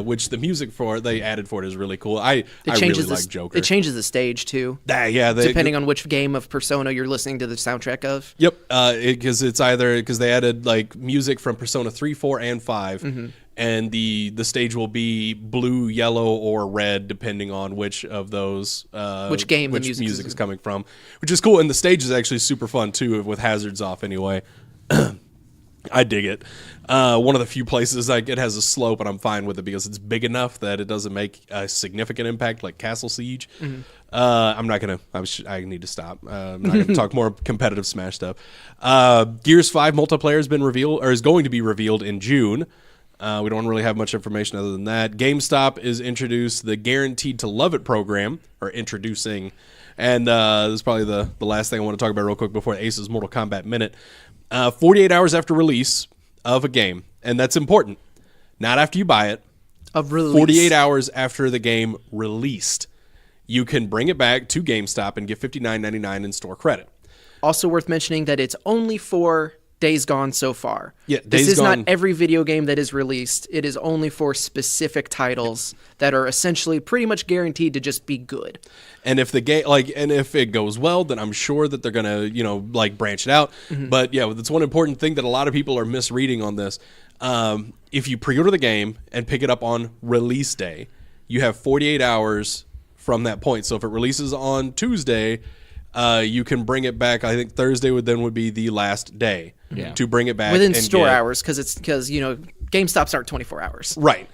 Which the music for they added for it is really cool. I really changes like Joker. It changes the stage too, Yeah, depending on which game of Persona you're listening to the soundtrack of. Yep, because it's either because they added like music from Persona 3, 4, and 5, and the stage will be blue, yellow, or red depending on which of those Which game the which music is is in. coming from, which is cool. And the stage is actually super fun too with hazards off anyway. I dig it. One of the few places it has a slope, and I'm fine with it because it's big enough that it doesn't make a significant impact like Castle Siege. I'm not gonna. I need to stop. I'm not gonna talk more competitive Smash stuff. Gears 5 multiplayer has been revealed, or is going to be revealed in June. We don't really have much information other than that. GameStop is introduced the Guaranteed to Love It program, or introducing. And this is probably the last thing I want to talk about real quick before Ace's Mortal Kombat Minute. 48 hours after release of a game, and that's important. Not after you buy it. Of release. 48 hours after the game released, you can bring it back to GameStop and get $59.99 in store credit. Also worth mentioning that it's only for Days Gone so far. Yeah, this Days is Gone- not every video game that is released. It is only for specific titles that are essentially pretty much guaranteed to just be good. And if the game and if it goes well, then I'm sure that they're gonna branch it out. But yeah, that's one important thing that a lot of people are misreading on this. If you pre-order the game and pick it up on release day, you have 48 hours from that point. So if it releases on Tuesday, you can bring it back. I think Thursday would be the last day to bring it back Within and store get- hours, because GameStops aren't 24 hours. Right.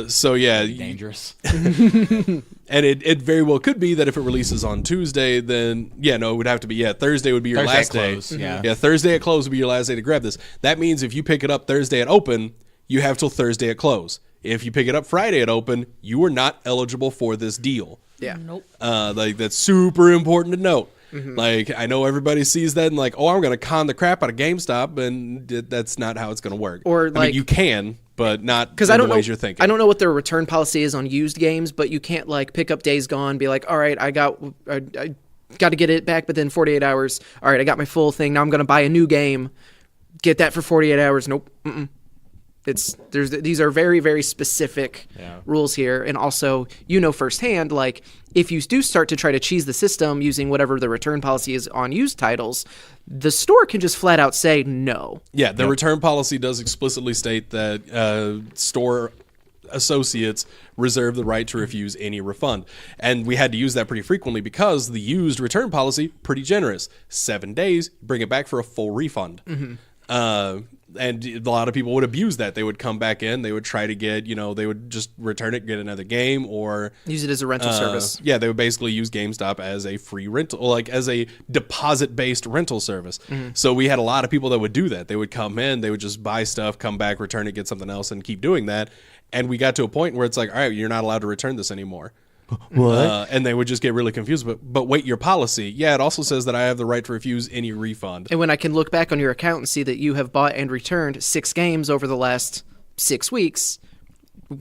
So yeah, Dangerous. and it very well could be that if it releases on Tuesday, then it would have to be Thursday would be your Thursday last at day. close, yeah. Yeah, Thursday at close would be your last day to grab this. That means if you pick it up Thursday at open, you have till Thursday at close. If you pick it up Friday at open, you are not eligible for this deal. Yeah. Nope. That's super important to note. Like, I know everybody sees that and like, oh, I'm going to con the crap out of GameStop, and that's not how it's going to work. Or, I like- mean, you can, but not Because in I don't the know, ways you're thinking. I don't know what their return policy is on used games, but you can't pick up Days Gone, be like, all right, I got to get it back, but then 48 hours. All right, I got my full thing. Now I'm going to buy a new game, get that for 48 hours. Nope. These are very, very specific rules here, and also firsthand, like if you do start to try to cheese the system using whatever the return policy is on used titles, the store can just flat out say no. Yeah, the return policy does explicitly state that store associates reserve the right to refuse any refund. And we had to use that pretty frequently because the used return policy, pretty generous. 7 days, bring it back for a full refund. And a lot of people would abuse that. They would come back in, they would try to get, they would just return it, get another game, or Use it as a rental service. yeah, they would basically use GameStop as a free rental, like as a deposit-based rental service. So we had a lot of people that would do that. They would come in, they would just buy stuff, come back, return it, get something else, and keep doing that. And we got to a point where it's like, all right, you're not allowed to return this anymore. What? And they would just get really confused. But wait, your policy, yeah, it also says that I have the right to refuse any refund. And when I can look back on your account and see that you have bought and returned 6 games over the last 6 weeks,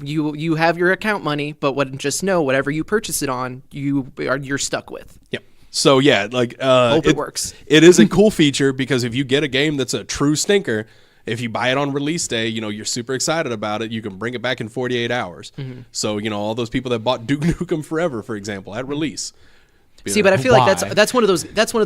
you have your account money, but just know whatever you purchase it on, you're stuck with. Yep. So yeah, like Hope it works. It is a cool feature because if you get a game that's a true stinker, if you buy it on release day, you're super excited about it. You can bring it back in 48 hours. So all those people that bought Duke Nukem Forever, for example, at release. See, but I feel like Why? that's one of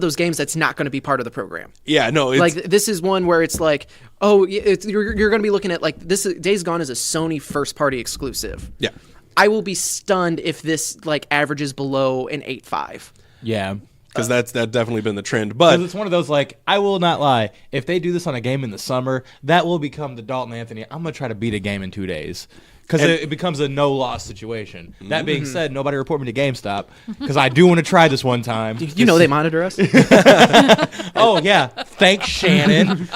those games that's not going to be part of the program. Yeah, no, it's, Like this is one where it's like, oh, you're going to be looking at like this. Days Gone is a Sony first party exclusive. yeah. I will be stunned if this averages below an 8.5. Yeah. Because that's definitely been the trend. Because But it's one of those, I will not lie. If they do this on a game in the summer, that will become the Dalton Anthony. I'm going to try to beat a game in 2 days. Because it becomes a no-loss situation. That being said, nobody report me to GameStop. Because I do want to try this one time. You know they monitor us. Oh, yeah. Thanks, Shannon.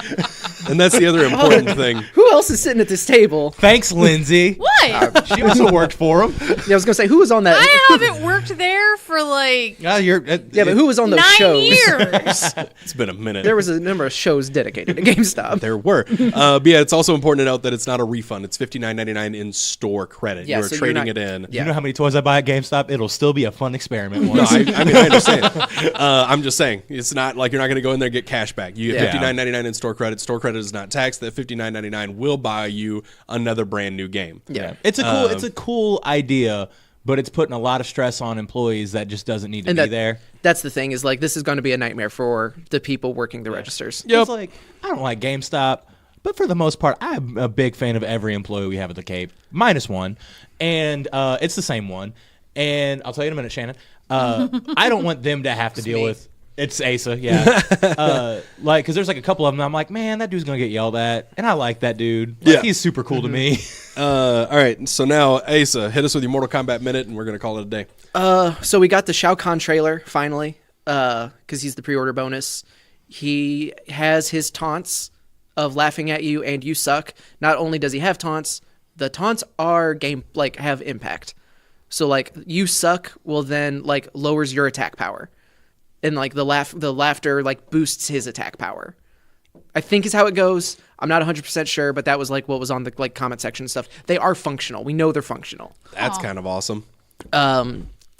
And that's the other important thing. Who else is sitting at this table? Thanks, Lindsay. What? She also worked for him. Yeah, I was gonna say, who was on that? I haven't worked there for like Yeah, but who was on those 9 shows? years. It's been a minute. There was a number of shows dedicated to GameStop. There were. But yeah, it's also important to note that it's not a refund. It's $59.99 in store credit. Yeah, you are so you're trading not- it in. Yeah. You know how many toys I buy at GameStop? It'll still be a fun experiment No, once. I mean, I understand. I'm just saying, it's not like you're not going to go in there and get cash back. You get Yeah. $59.99 in store credit. Store credit is not taxed. That $59.99 will buy you another brand new game. Yeah. It's a cool idea, but it's putting a lot of stress on employees that just doesn't need to be there. That's the thing, is like, this is going to be a nightmare for the people working the registers. Yep. It's like, I don't like GameStop, but for the most part, I'm a big fan of every employee we have at the Cape, minus one, and it's the same one. And I'll tell you in a minute, Shannon. I don't want them to have to deal with. It's Asa, yeah. Like, because there's like a couple of them. I'm like, man, that dude's gonna get yelled at, and I like that dude. Like, Yeah. he's super cool to me. All right. So now, Asa, hit us with your Mortal Kombat minute, and we're going to call it a day. So we got the Shao Kahn trailer finally, because he's the pre-order bonus. He has his taunts of laughing at you and you suck. Not only does he have taunts, the taunts are have impact. So like, you suck will then like lowers your attack power, and like the laughter like boosts his attack power, I think is how it goes. I'm not 100% sure, but that was like what was on the like comment section and stuff. They are functional. We know they're functional. That's kind of awesome.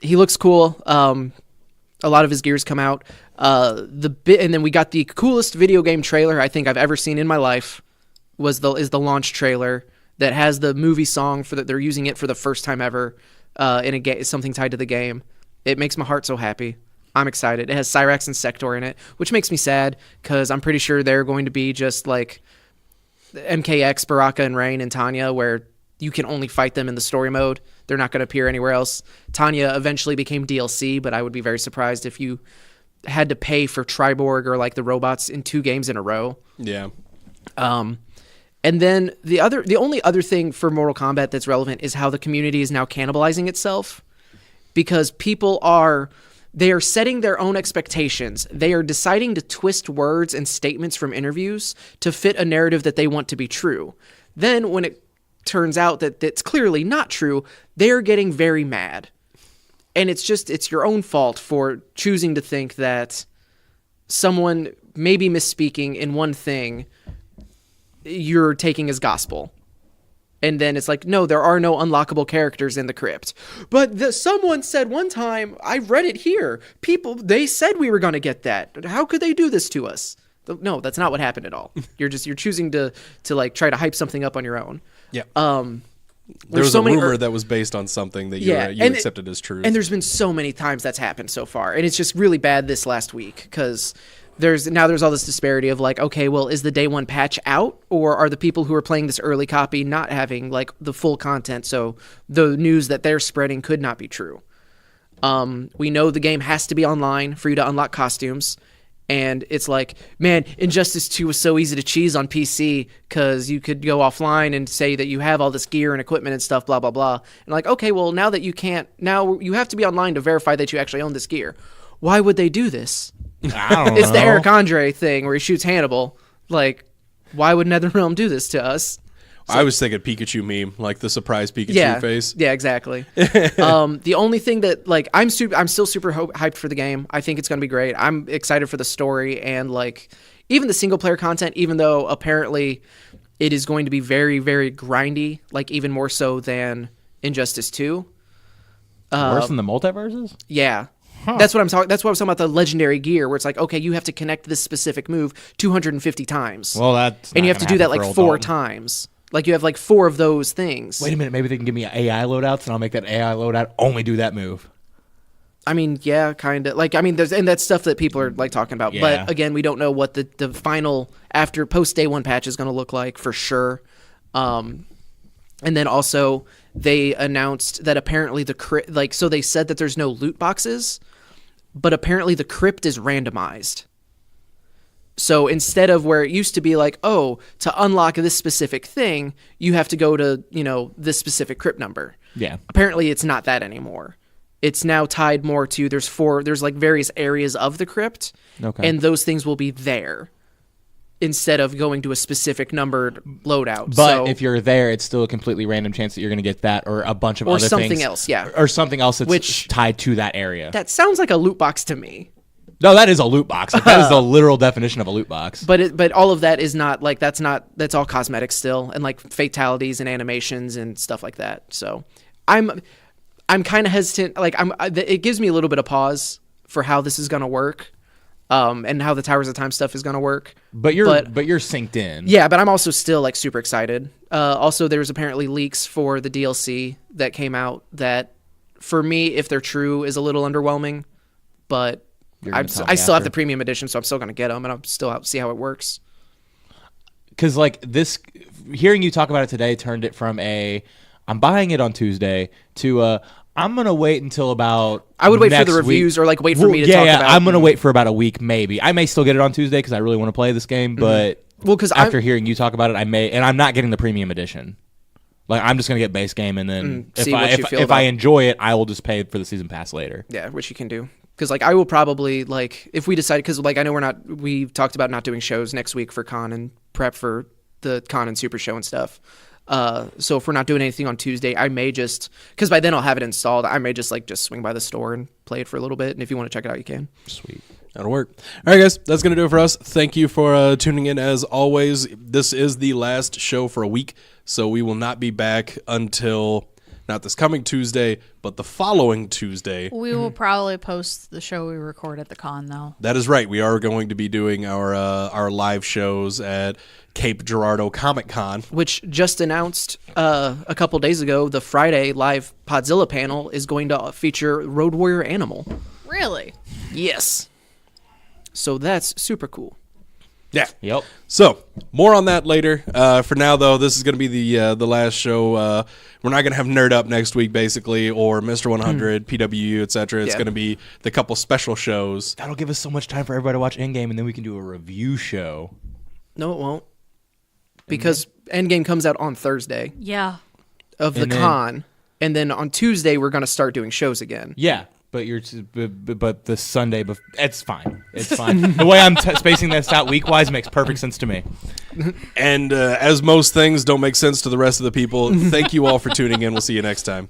He looks cool. A lot of his gears come out. And then we got the coolest video game trailer I think I've ever seen in my life. Is the launch trailer that has the movie song they're using it for the first time ever in a game, something tied to the game. It makes my heart so happy. I'm excited. It has Cyrax and Sector in it, which makes me sad because I'm pretty sure they're going to be just like MKX, Baraka, and Rain and Tanya, where you can only fight them in the story mode. They're not going to appear anywhere else. Tanya eventually became DLC, but I would be very surprised if you had to pay for Triborg or like the robots in 2 games in a row. Yeah. And then the only other thing for Mortal Kombat that's relevant is how the community is now cannibalizing itself, because they are setting their own expectations. They are deciding to twist words and statements from interviews to fit a narrative that they want to be true. Then when it turns out that it's clearly not true, they're getting very mad. And it's your own fault for choosing to think that someone may be misspeaking in one thing you're taking as gospel. And then it's like, no, there are no unlockable characters in the crypt. But someone said one time, I read it here, they said we were going to get that. How could they do this to us? No, that's not what happened at all. You're choosing to like try to hype something up on your own. Yeah. There was so a many rumor that was based on something that you accepted as true. And there's been so many times that's happened so far. And it's just really bad this last week because there's all this disparity of like, okay, well, is the day one patch out, or are the people who are playing this early copy not having like the full content? So the news that they're spreading could not be true. We know the game has to be online for you to unlock costumes. And it's like, man, Injustice 2 was so easy to cheese on PC because you could go offline and say that you have all this gear and equipment and stuff, blah, blah, blah. And like, okay, well, now that you can't, now you have to be online to verify that you actually own this gear. Why would they do this? I don't It's know. the Eric Andre thing where he shoots Hannibal. Like, why would NetherRealm do this to us? I was thinking Pikachu meme, like the surprise Pikachu face. Yeah, exactly. The only thing that like I'm still super hyped for the game. I think it's going to be great. I'm excited for the story and like even the single player content, even though apparently it is going to be very, very grindy, like even more so than Injustice 2. Worse than the multiverses? Yeah. That's what I'm talking. That's what I was talking about, the legendary gear, where it's like, okay, you have to connect this specific move 250 times. Well, that's and you have to do that like 4 times. times. Like you have like 4 of those things. Wait a minute, maybe they can give me AI loadouts, and I'll make that AI loadout only do that move. I mean, yeah, kind of. Like, I mean, that's stuff that people are like talking about. Yeah. But again, we don't know what the final after post day 1 patch is going to look like for sure. And then also they announced that apparently the crypt, like, so they said that there's no loot boxes, but apparently the crypt is randomized. So instead of where it used to be like, oh, to unlock this specific thing, you have to go to, this specific crypt number. Yeah. Apparently it's not that anymore. It's now tied more to there's like various areas of the crypt, Okay. and those things will be there. instead of going to a specific numbered loadout. But so, if you're there, it's still a completely random chance that you're going to get that or a bunch of or other something things. else, yeah. Or something else that's Which- tied to that area. That sounds like a loot box to me. No, that is a loot box. Like, that is the literal definition of a loot box. But all of that is not like that's all cosmetic still, and like fatalities and animations and stuff like that. So I'm kind of hesitant. Like it gives me a little bit of pause for how this is gonna work, and how the Towers of Time stuff is gonna work. But you're synced in. Yeah, but I'm also still like super excited. Also, there's apparently leaks for the DLC that came out that, for me, if they're true, is a little underwhelming. But I still have the premium edition, so I'm still gonna get them, and I'm still out to see how it works. Because like this, hearing you talk about it today turned it from I'm buying it on Tuesday to I'm gonna wait until about. I would wait for the next reviews week. or like wait for me to talk about. I'm gonna wait for about a week, maybe. I may still get it on Tuesday because I really want to play this game, but because after hearing you talk about it, I may, and I'm not getting the premium edition. Like I'm just gonna get base game, and then if I enjoy it, I will just pay for the season pass later. Yeah, which you can do. Because like I will probably like if we decide, because like I know we talked about not doing shows next week for con and prep for the con and super show and stuff. So if we're not doing anything on Tuesday, I may just, because by then I'll have it installed, I may just swing by the store and play it for a little bit. And if you want to check it out, you can. Sweet. That'll work. All right, guys, that's going to do it for us. Thank you for tuning in as always. This is the last show for a week, so we will not be back until not this coming Tuesday, but the following Tuesday. We will probably post the show we record at the con, though. That is right. We are going to be doing our live shows at Cape Girardeau Comic Con, which just announced a couple days ago. The Friday live Podzilla panel is going to feature Road Warrior Animal. Really? Yes. So that's super cool. Yeah. Yep. So more on that later. For now, though, this is going to be the last show. We're not going to have Nerd Up next week, basically, or Mr. 100, PWU, etc. It's going to be the couple special shows. That'll give us so much time for everybody to watch Endgame, and then we can do a review show. No, it won't, because Endgame comes out on Thursday. Yeah. Of the con, and then on Tuesday we're going to start doing shows again. Yeah. But but the Sunday, it's fine. It's fine. The way I'm spacing this out week-wise makes perfect sense to me. And as most things don't make sense to the rest of the people, thank you all for tuning in. We'll see you next time.